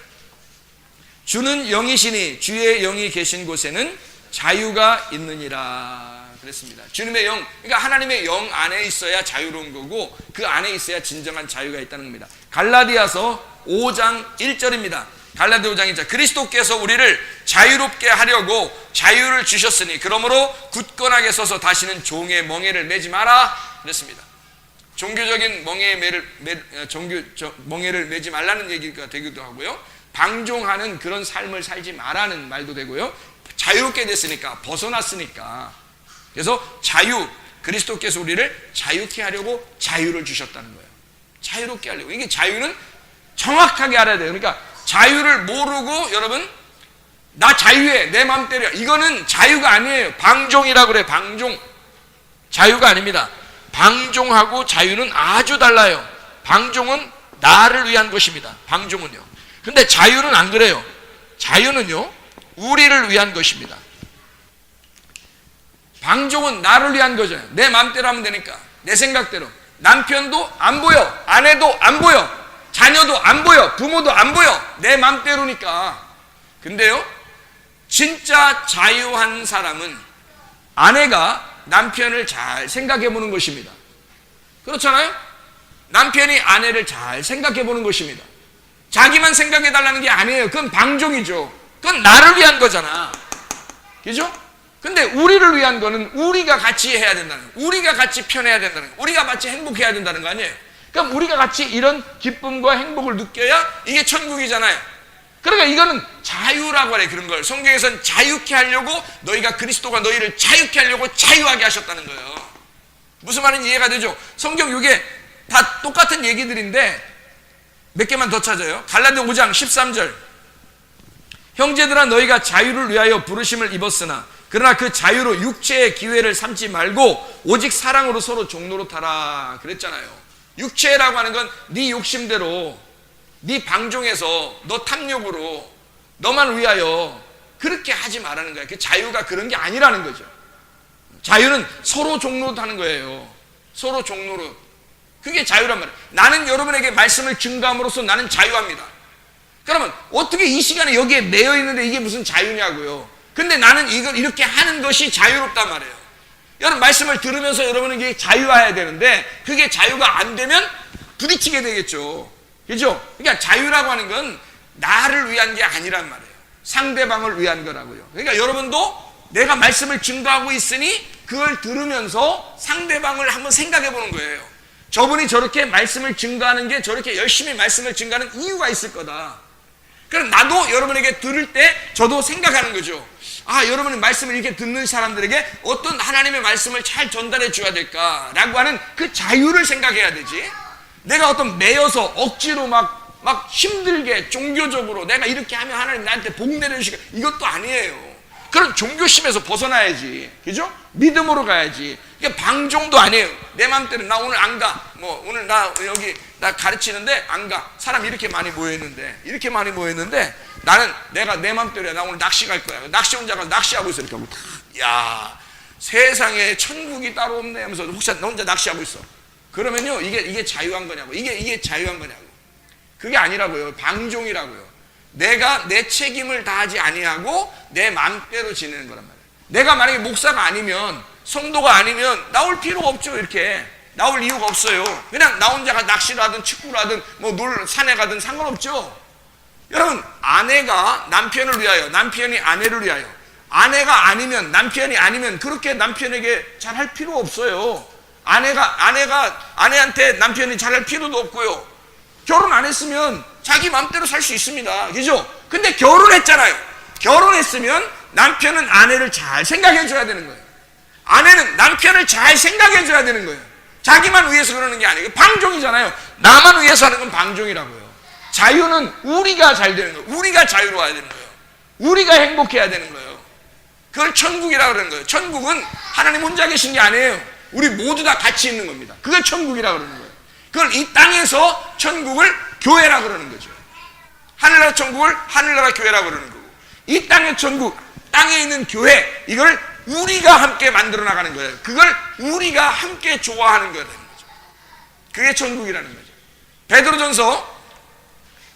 [SPEAKER 1] 주는 영이시니 주의 영이 계신 곳에는 자유가 있느니라 그랬습니다. 주님의 영, 그러니까 하나님의 영 안에 있어야 자유로운 거고 그 안에 있어야 진정한 자유가 있다는 겁니다. 갈라디아서 5장 1절입니다. 갈라디아 5장 1절. 그리스도께서 우리를 자유롭게 하려고 자유를 주셨으니 그러므로 굳건하게 서서 다시는 종의 멍에를 매지 마라 그랬습니다. 종교적인 멍에를 매지 말라는 얘기가 되기도 하고요. 방종하는 그런 삶을 살지 마라는 말도 되고요. 자유롭게 됐으니까, 벗어났으니까. 그래서 자유, 그리스도께서 우리를 자유케 하려고 자유를 주셨다는 거예요. 자유롭게 하려고. 이게 자유는 정확하게 알아야 돼요. 그러니까 자유를 모르고 여러분 나 자유해, 내 마음대로야, 이거는 자유가 아니에요. 방종이라고 그래요. 방종. 자유가 아닙니다. 방종하고 자유는 아주 달라요. 방종은 나를 위한 것입니다. 방종은요. 근데 자유는 안 그래요. 자유는요, 우리를 위한 것입니다. 방종은 나를 위한 거잖아요. 내 마음대로 하면 되니까, 내 생각대로. 남편도 안 보여, 아내도 안 보여, 자녀도 안 보여, 부모도 안 보여. 내 마음대로니까. 근데요, 진짜 자유한 사람은 아내가 남편을 잘 생각해 보는 것입니다. 그렇잖아요? 남편이 아내를 잘 생각해 보는 것입니다. 자기만 생각해 달라는 게 아니에요. 그건 방종이죠. 그건 나를 위한 거잖아. 그죠? 근데 우리를 위한 거는 우리가 같이 해야 된다는 거예요. 우리가 같이 편해야 된다는 거예요. 우리가 같이 행복해야 된다는 거 아니에요. 그럼 우리가 같이 이런 기쁨과 행복을 느껴야 이게 천국이잖아요. 그러니까 이거는 자유라고 하래. 그런 걸 성경에서는 자유케 하려고, 너희가 그리스도가 너희를 자유케 하려고 자유하게 하셨다는 거예요. 무슨 말인지 이해가 되죠? 성경 이게 다 똑같은 얘기들인데 몇 개만 더 찾아요. 갈라디아 5장 13절. 형제들아, 너희가 자유를 위하여 부르심을 입었으나 그러나 그 자유로 육체의 기회를 삼지 말고 오직 사랑으로 서로 종노릇하라 그랬잖아요. 육체라고 하는 건 네 욕심대로, 네 방종해서, 너 탐욕으로, 너만 위하여 그렇게 하지 말라는 거야. 그 자유가 그런 게 아니라는 거죠. 자유는 서로 종노릇하는 거예요. 서로 종노릇. 그게 자유란 말이에요. 나는 여러분에게 말씀을 증거함으로써 나는 자유합니다. 그러면 어떻게 이 시간에 여기에 매여 있는데 이게 무슨 자유냐고요. 근데 나는 이걸 이렇게 하는 것이 자유롭단 말이에요. 여러분 말씀을 들으면서 여러분은 이게 자유해야 되는데 그게 자유가 안 되면 부딪히게 되겠죠. 그죠? 그러니까 자유라고 하는 건 나를 위한 게 아니란 말이에요. 상대방을 위한 거라고요. 그러니까 여러분도 내가 말씀을 증거하고 있으니 그걸 들으면서 상대방을 한번 생각해 보는 거예요. 저분이 저렇게 말씀을 증거하는 게, 저렇게 열심히 말씀을 증거하는 이유가 있을 거다. 그럼 나도 여러분에게 들을 때 저도 생각하는 거죠. 아, 여러분이 말씀을 이렇게 듣는 사람들에게 어떤 하나님의 말씀을 잘 전달해 줘야 될까라고 하는 그 자유를 생각해야 되지. 내가 어떤 매여서 억지로 막 힘들게 종교적으로 내가 이렇게 하면 하나님 나한테 복 내려주시고, 이것도 아니에요. 그런 종교심에서 벗어나야지. 그죠? 믿음으로 가야지. 이게 방종도 아니에요. 내 맘대로 나 오늘 안 가. 오늘 나 여기 나 가르치는데 안 가. 사람 이렇게 많이 모여있는데 나는 내가 내 맘대로야. 나 오늘 낚시 갈 거야. 낚시 혼자 가서 낚시하고 있어. 이렇게 하고 야, 세상에 천국이 따로 없네 하면서 혹시 너 혼자 낚시하고 있어. 그러면요, 이게 자유한 거냐고. 이게 자유한 거냐고. 그게 아니라고요. 방종이라고요. 내가 내 책임을 다하지 아니하고 내 맘대로 지내는 거란 말이에요. 내가 만약에 목사가 아니면, 성도가 아니면 나올 필요가 없죠. 이렇게 나올 이유가 없어요. 그냥 나 혼자가 낚시를 하든 축구를 하든 뭐 산에 가든 상관없죠. 여러분, 아내가 남편을 위하여, 남편이 아내를 위하여, 아내가 아니면, 남편이 아니면 그렇게 남편에게 잘할 필요 없어요. 아내가 아내한테 남편이 잘할 필요도 없고요. 결혼 안 했으면 자기 마음대로 살 수 있습니다. 그죠? 근데 결혼했잖아요. 결혼했으면 남편은 아내를 잘 생각해 줘야 되는 거예요. 아내는 남편을 잘 생각해 줘야 되는 거예요. 자기만 위해서 그러는 게 아니에요. 방종이잖아요. 나만 위해서 하는 건 방종이라고요. 자유는 우리가 잘 되는 거예요. 우리가 자유로워야 되는 거예요. 우리가 행복해야 되는 거예요. 그걸 천국이라고 그러는 거예요. 천국은 하나님 혼자 계신 게 아니에요. 우리 모두 다 같이 있는 겁니다. 그걸 천국이라고 그러는 거예요. 그걸 이 땅에서 천국을 교회라고 그러는 거죠. 하늘나라 천국을 하늘나라 교회라고 그러는 거고, 이 땅의 천국, 땅에 있는 교회, 이걸 우리가 함께 만들어 나가는 거예요. 그걸 우리가 함께 좋아하는 거라는 거죠. 그게 천국이라는 거죠. 베드로전서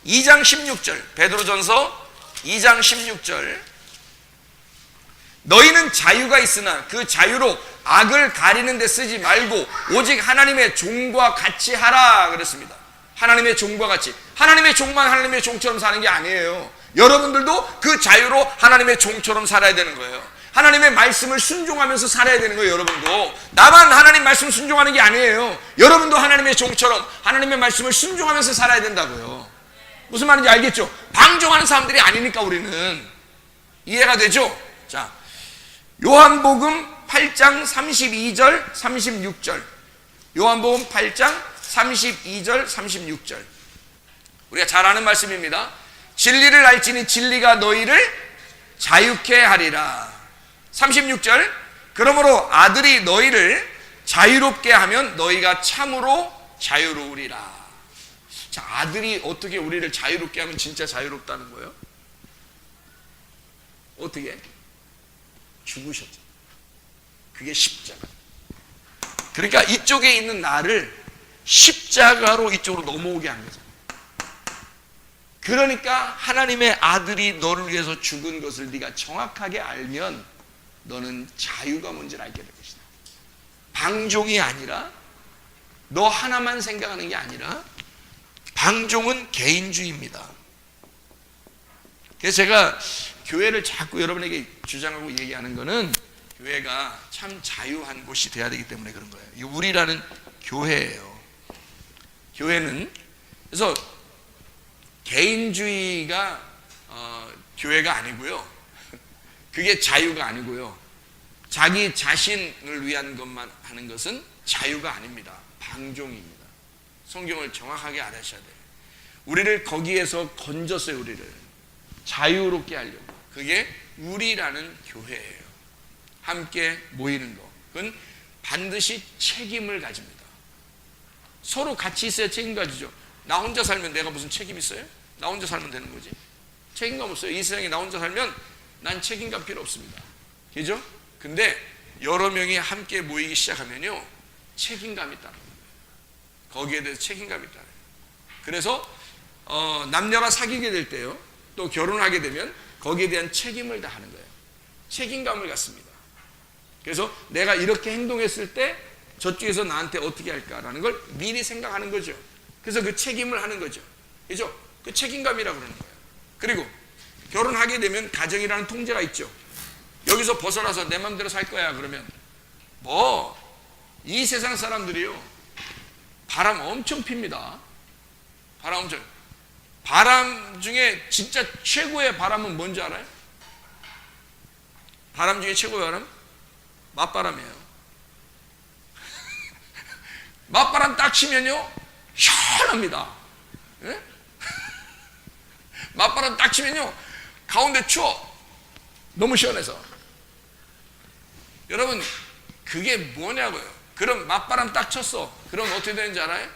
[SPEAKER 1] 2장 16절, 베드로전서 2장 16절, 너희는 자유가 있으나 그 자유로 악을 가리는 데 쓰지 말고 오직 하나님의 종과 같이 하라 그랬습니다. 하나님의 종과 같이. 하나님의 종만 하나님의 종처럼 사는 게 아니에요. 여러분들도 그 자유로 하나님의 종처럼 살아야 되는 거예요. 하나님의 말씀을 순종하면서 살아야 되는 거예요. 여러분도 나만 하나님 말씀 순종하는 게 아니에요. 여러분도 하나님의 종처럼 하나님의 말씀을 순종하면서 살아야 된다고요. 무슨 말인지 알겠죠? 방종하는 사람들이 아니니까 우리는. 이해가 되죠? 자, 요한복음 8장 32절 36절, 요한복음 8장 32절 36절, 우리가 잘 아는 말씀입니다. 진리를 알지니 진리가 너희를 자유케 하리라. 36절, 그러므로 아들이 너희를 자유롭게 하면 너희가 참으로 자유로우리라. 자, 아들이 어떻게 우리를 자유롭게 하면 진짜 자유롭다는 거예요? 어떻게? 죽으셨죠. 그게 십자가. 그러니까 이쪽에 있는 나를 십자가로 이쪽으로 넘어오게 한 거죠. 그러니까 하나님의 아들이 너를 위해서 죽은 것을 네가 정확하게 알면 너는 자유가 뭔지를 알게 될 것이다. 방종이 아니라, 너 하나만 생각하는 게 아니라, 방종은 개인주의입니다. 그래서 제가 교회를 자꾸 여러분에게 주장하고 얘기하는 거는, 교회가 참 자유한 곳이 돼야 되기 때문에 그런 거예요. 이 우리라는 교회예요. 교회는, 그래서 개인주의가 교회가 아니고요. 그게 자유가 아니고요. 자기 자신을 위한 것만 하는 것은 자유가 아닙니다. 방종입니다. 성경을 정확하게 알아셔야 돼요. 우리를 거기에서 건졌어요. 우리를 자유롭게 하려고. 그게 우리라는 교회예요. 함께 모이는 거. 그건 반드시 책임을 가집니다. 서로 같이 있어야 책임 가지죠. 나 혼자 살면 내가 무슨 책임 있어요? 나 혼자 살면 되는 거지. 책임감 없어요. 이 세상에 나 혼자 살면 난 책임감 필요 없습니다. 그죠? 근데 여러 명이 함께 모이기 시작하면요, 책임감이 따라요. 거기에 대해서 책임감이 따라요. 그래서 남녀가 사귀게 될 때요, 또 결혼하게 되면 거기에 대한 책임을 다하는 거예요. 책임감을 갖습니다. 그래서 내가 이렇게 행동했을 때 저쪽에서 나한테 어떻게 할까라는 걸 미리 생각하는 거죠. 그래서 그 책임을 하는 거죠. 그죠? 그 책임감이라고 그러는 거예요. 그리고 결혼하게 되면 가정이라는 통제가 있죠. 여기서 벗어나서 내 맘대로 살 거야 그러면 이 세상 사람들이요, 바람 엄청 핍니다. 바람 중에 진짜 최고의 바람은 뭔지 알아요? 바람 중에 최고의 바람? 맞바람이에요. 맞바람 딱 치면요, 시원합니다. 예? 맞바람 딱 치면요, 가운데 추워. 너무 시원해서. 여러분, 그게 뭐냐고요. 그럼 맞바람 딱 쳤어. 그럼 어떻게 되는지 알아요?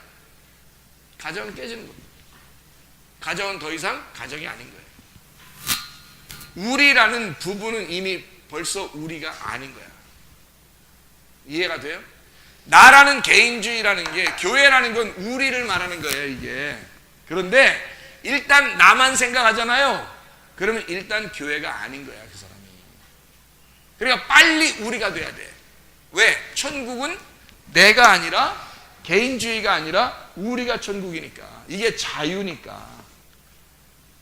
[SPEAKER 1] 가정은 깨지는 겁니다. 가정은 더 이상 가정이 아닌 거예요. 우리라는 부분은 이미 벌써 우리가 아닌 거야. 이해가 돼요? 나라는 개인주의라는 게, 교회라는 건 우리를 말하는 거예요, 이게. 그런데 일단 나만 생각하잖아요. 그러면 일단 교회가 아닌 거야, 그 사람이. 그러니까 빨리 우리가 돼야 돼. 왜? 천국은 내가 아니라, 개인주의가 아니라 우리가 천국이니까. 이게 자유니까.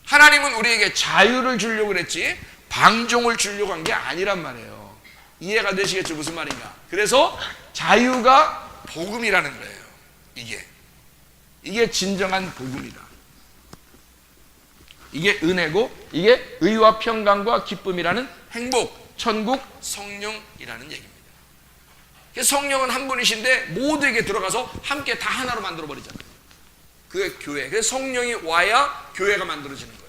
[SPEAKER 1] 하나님은 우리에게 자유를 주려고 그랬지 방종을 주려고 한 게 아니란 말이에요. 이해가 되시겠죠? 무슨 말인가? 그래서 자유가 복음이라는 거예요. 이게 진정한 복음이다. 이게 은혜고, 이게 의와 평강과 기쁨이라는 행복, 천국, 성령이라는 얘기입니다. 성령은 한 분이신데 모두에게 들어가서 함께 다 하나로 만들어 버리잖아요. 그게 교회. 그래서 성령이 와야 교회가 만들어지는 거예요.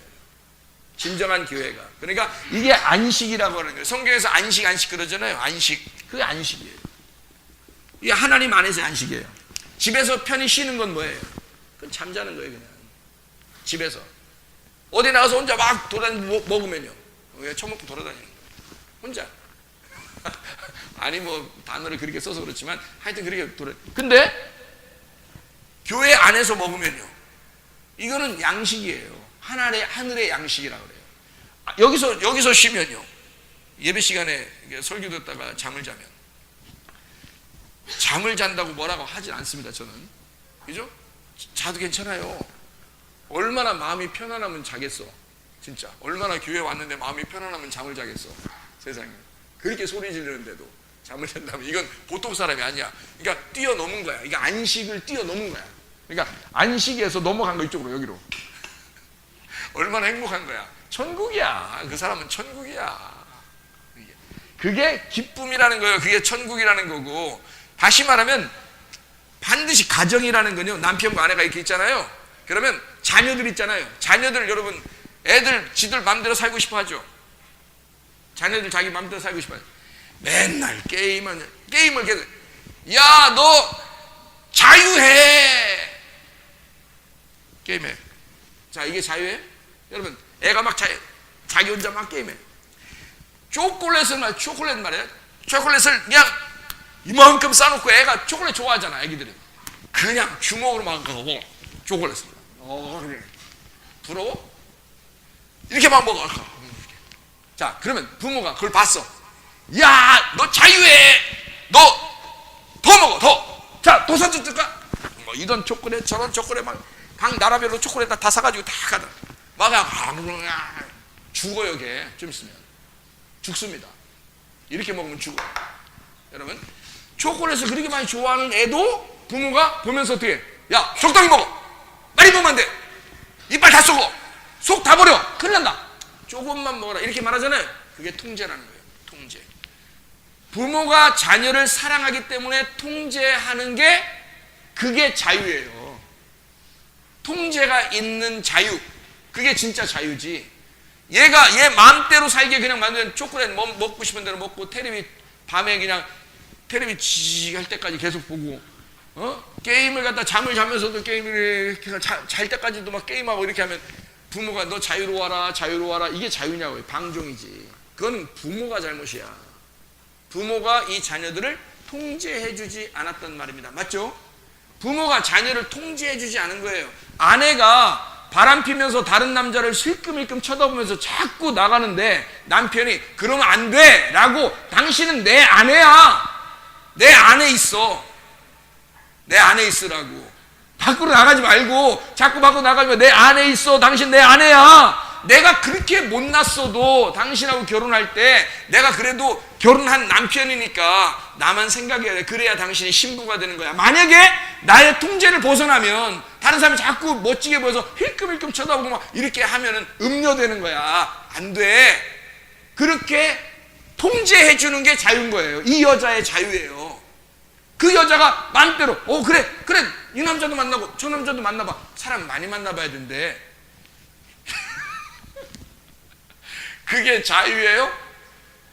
[SPEAKER 1] 진정한 교회가. 그러니까 이게 안식이라고 하는 거예요. 성경에서 안식 그러잖아요. 안식. 그게 안식이에요. 이게 하나님 안에서의 안식이에요. 집에서 편히 쉬는 건 뭐예요? 그건 잠자는 거예요, 그냥. 집에서. 어디 나가서 혼자 막 먹으면요. 왜 처먹고 돌아다니는 거예요? 혼자. 아니 뭐 단어를 그렇게 써서 그렇지만 하여튼 그렇게 근데 교회 안에서 먹으면요, 이거는 양식이에요. 하늘의 양식이라고 그래요. 여기서 쉬면요, 예배 시간에 설교 듣다가 잠을 자면, 잠을 잔다고 뭐라고 하진 않습니다. 저는. 그죠? 자도 괜찮아요. 얼마나 마음이 편안하면 자겠어. 진짜 얼마나 교회 왔는데 마음이 편안하면 잠을 자겠어. 세상에. 그렇게 소리 지르는데도 잠을 잔다면 이건 보통 사람이 아니야. 그러니까 뛰어넘은 거야. 이게 안식을 뛰어넘은 거야. 그러니까 안식에서 넘어간 거 이쪽으로, 여기로. 얼마나 행복한 거야. 천국이야. 그 사람은 천국이야. 그게 기쁨이라는 거예요. 그게 천국이라는 거고, 다시 말하면 반드시 가정이라는 건요, 남편과 아내가 이렇게 있잖아요. 그러면 자녀들 있잖아요. 자녀들, 여러분, 애들 지들 마음대로 살고 싶어 하죠. 자녀들 자기 마음대로 살고 싶어 하죠. 맨날 게임을 계속, 야, 너 자유해. 게임해. 자, 이게 자유해? 여러분, 애가 막 자기 혼자 막 게임해. 초콜릿을 말이야. 초콜릿을 그냥 이만큼 싸놓고, 애가 초콜릿 좋아하잖아, 애기들이. 그냥 주먹으로 막 먹어, 초콜릿을. 그래. 부러워? 이렇게 막 먹어. 자, 그러면 부모가 그걸 봤어. 야, 너 자유해. 너 더 먹어, 더. 자, 더 사줄까? 뭐 이런 초콜릿, 저런 초콜릿, 막 각 나라별로 초콜릿 다 사가지고 다 가다. 막 죽어요, 걔. 좀 있으면 죽습니다. 이렇게 먹으면 죽어. 여러분, 초콜릿을 그렇게 많이 좋아하는 애도 부모가 보면서 어떻게 해? 야, 적당히 먹어. 많이 먹으면 안 돼. 이빨 다 썩어. 속 다 버려. 큰일 난다. 조금만 먹어라. 이렇게 말하잖아요. 그게 통제라는 거예요. 통제. 부모가 자녀를 사랑하기 때문에 통제하는 게, 그게 자유예요. 통제가 있는 자유. 그게 진짜 자유지. 얘가 얘 마음대로 살게 그냥 만든 초콜릿 먹고 싶은 대로 먹고, 밤에 그냥 텔레비 지 할 때까지 계속 보고, 게임을 갖다 잠을 자면서도 게임을 잘 때까지도 막 게임하고 이렇게 하면 부모가 너 자유로워라. 이게 자유냐고요. 방종이지. 그건 부모가 잘못이야. 부모가 이 자녀들을 통제해주지 않았단 말입니다. 맞죠? 부모가 자녀를 통제해주지 않은 거예요. 아내가 바람 피면서 다른 남자를 슬끔슬끔 쳐다보면서 자꾸 나가는데 남편이 그러면 안 돼 라고, 당신은 내 아내야. 내 안에 있어. 내 안에 있으라고. 밖으로 나가지 말고, 자꾸 밖으로 나가면 내 안에 있어. 당신 내 아내야. 내가 그렇게 못났어도 당신하고 결혼할 때 내가 그래도 결혼한 남편이니까 나만 생각해야 돼. 그래야 당신이 신부가 되는 거야. 만약에 나의 통제를 벗어나면 다른 사람이 자꾸 멋지게 보여서 힐끔힐끔 쳐다보고 막 이렇게 하면은 음료되는 거야. 안 돼. 그렇게 통제해 주는 게 자유인 거예요. 이 여자의 자유예요. 그 여자가 마음대로 그래 이 남자도 만나고 저 남자도 만나봐. 사람 많이 만나봐야 된대. 그게 자유예요?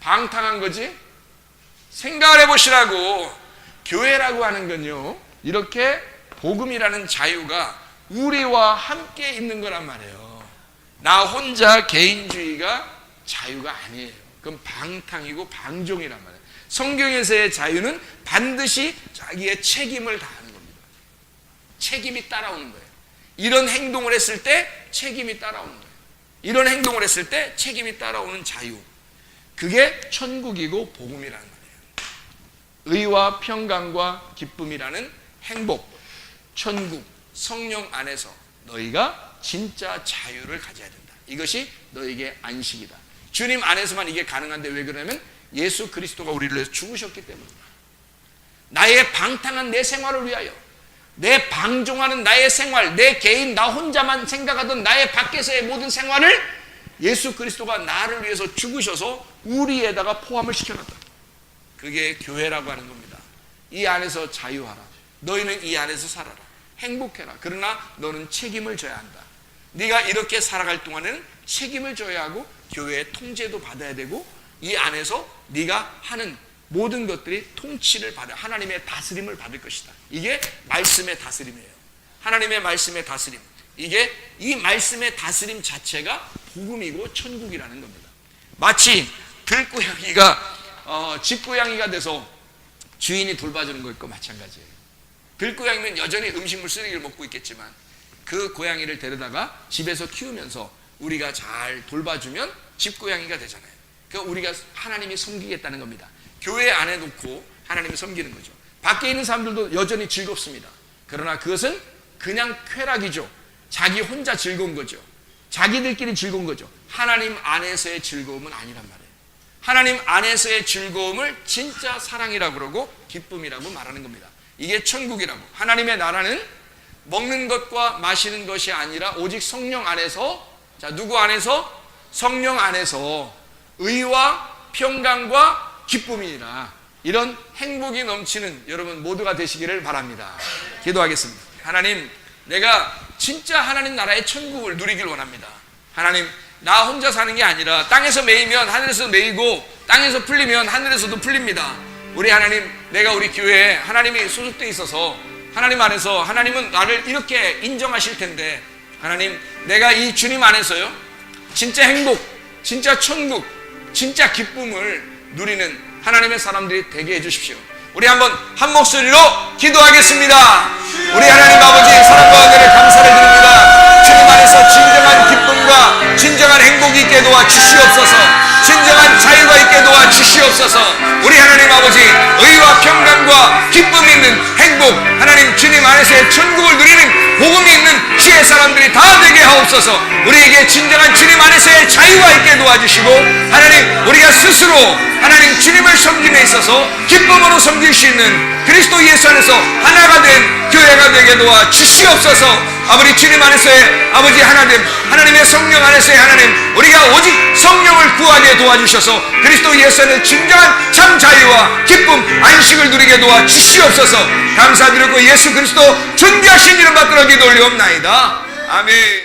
[SPEAKER 1] 방탕한 거지? 생각을 해보시라고. 교회라고 하는 건요, 이렇게 복음이라는 자유가 우리와 함께 있는 거란 말이에요. 나 혼자 개인주의가 자유가 아니에요. 그건 방탕이고 방종이란 말이에요. 성경에서의 자유는 반드시 자기의 책임을 다하는 겁니다. 책임이 따라오는 거예요. 이런 행동을 했을 때 책임이 따라오는 거예요. 이런 행동을 했을 때 책임이 따라오는 자유, 그게 천국이고 복음이라는 말이에요. 의와 평강과 기쁨이라는 행복, 천국, 성령 안에서 너희가 진짜 자유를 가져야 된다. 이것이 너에게 안식이다. 주님 안에서만 이게 가능한데 왜 그러냐면 예수 그리스도가 우리를 위해서 죽으셨기 때문입니다. 나의 방탕한 내 생활을 위하여, 내 방종하는 나의 생활, 내 개인 나 혼자만 생각하던 나의 밖에서의 모든 생활을 예수 그리스도가 나를 위해서 죽으셔서 우리에다가 포함을 시켜놨다. 그게 교회라고 하는 겁니다. 이 안에서 자유하라. 너희는 이 안에서 살아라. 행복해라. 그러나 너는 책임을 져야 한다. 네가 이렇게 살아갈 동안에는 책임을 져야 하고 교회의 통제도 받아야 되고 이 안에서 네가 하는 모든 것들이 통치를 받아 하나님의 다스림을 받을 것이다. 이게 말씀의 다스림이에요. 하나님의 말씀의 다스림. 이게 이 말씀의 다스림 자체가 복음이고 천국이라는 겁니다. 마치 들고양이가 집고양이가 돼서 주인이 돌봐주는 것과 마찬가지예요. 들고양이는 여전히 음식물 쓰레기를 먹고 있겠지만 그 고양이를 데려다가 집에서 키우면서 우리가 잘 돌봐주면 집고양이가 되잖아요. 그러니까 우리가 하나님이 섬기겠다는 겁니다. 교회 안에 놓고 하나님을 섬기는 거죠. 밖에 있는 사람들도 여전히 즐겁습니다. 그러나 그것은 그냥 쾌락이죠. 자기 혼자 즐거운 거죠. 자기들끼리 즐거운 거죠. 하나님 안에서의 즐거움은 아니란 말이에요. 하나님 안에서의 즐거움을 진짜 사랑이라고 그러고 기쁨이라고 말하는 겁니다. 이게 천국이라고. 하나님의 나라는 먹는 것과 마시는 것이 아니라 오직 성령 안에서, 자, 누구 안에서? 성령 안에서 의와 평강과 기쁨이니라. 이런 행복이 넘치는 여러분 모두가 되시기를 바랍니다. 기도하겠습니다. 하나님, 내가 진짜 하나님 나라의 천국을 누리길 원합니다. 하나님, 나 혼자 사는 게 아니라 땅에서 매이면 하늘에서 매이고 땅에서 풀리면 하늘에서도 풀립니다. 우리 하나님, 내가 우리 교회에 하나님이 소속되어 있어서 하나님 안에서 하나님은 나를 이렇게 인정하실 텐데 하나님, 내가 이 주님 안에서요 진짜 행복, 진짜 천국, 진짜 기쁨을 누리는 하나님의 사람들이 되게 해주십시오. 우리 한번 한 목소리로 기도하겠습니다. 우리 하나님 아버지, 사랑과 은혜를 감사를 드립니다. 주님 안에서 진정한 기쁨과 진정한 행복이 있게 도와 주시옵소서. 진정한 자유가 있게 도와 주시옵소서. 우리 하나님 아버지, 의와 평강과 기쁨이 있는 행복, 하나님 주님 안에서의 천국을 누리는 복음이 있는 주의 사람들이 다 되게 하옵소서. 우리에게 진정한 주님 안에서의 자유가 있게 도와주시고 하나님, 우리가 스스로 하나님 주님을 섬김에 있어서 기쁨으로 섬길 수 있는 그리스도 예수 안에서 하나가 된 교회가 되게 도와 주시옵소서. 아버지 주님 안에서의 아버지 하나님, 하나님의 성령 안에서의 하나님, 우리가 오직 성령을 구하게 도와주셔서 그리스도 예수 안에 진정한 참 자유와 기쁨, 안식을 누리게 도와 주시옵소서. 감사드리고 예수 그리스도 존귀하신 이름 받들어 기도 올리옵나이다. 아멘.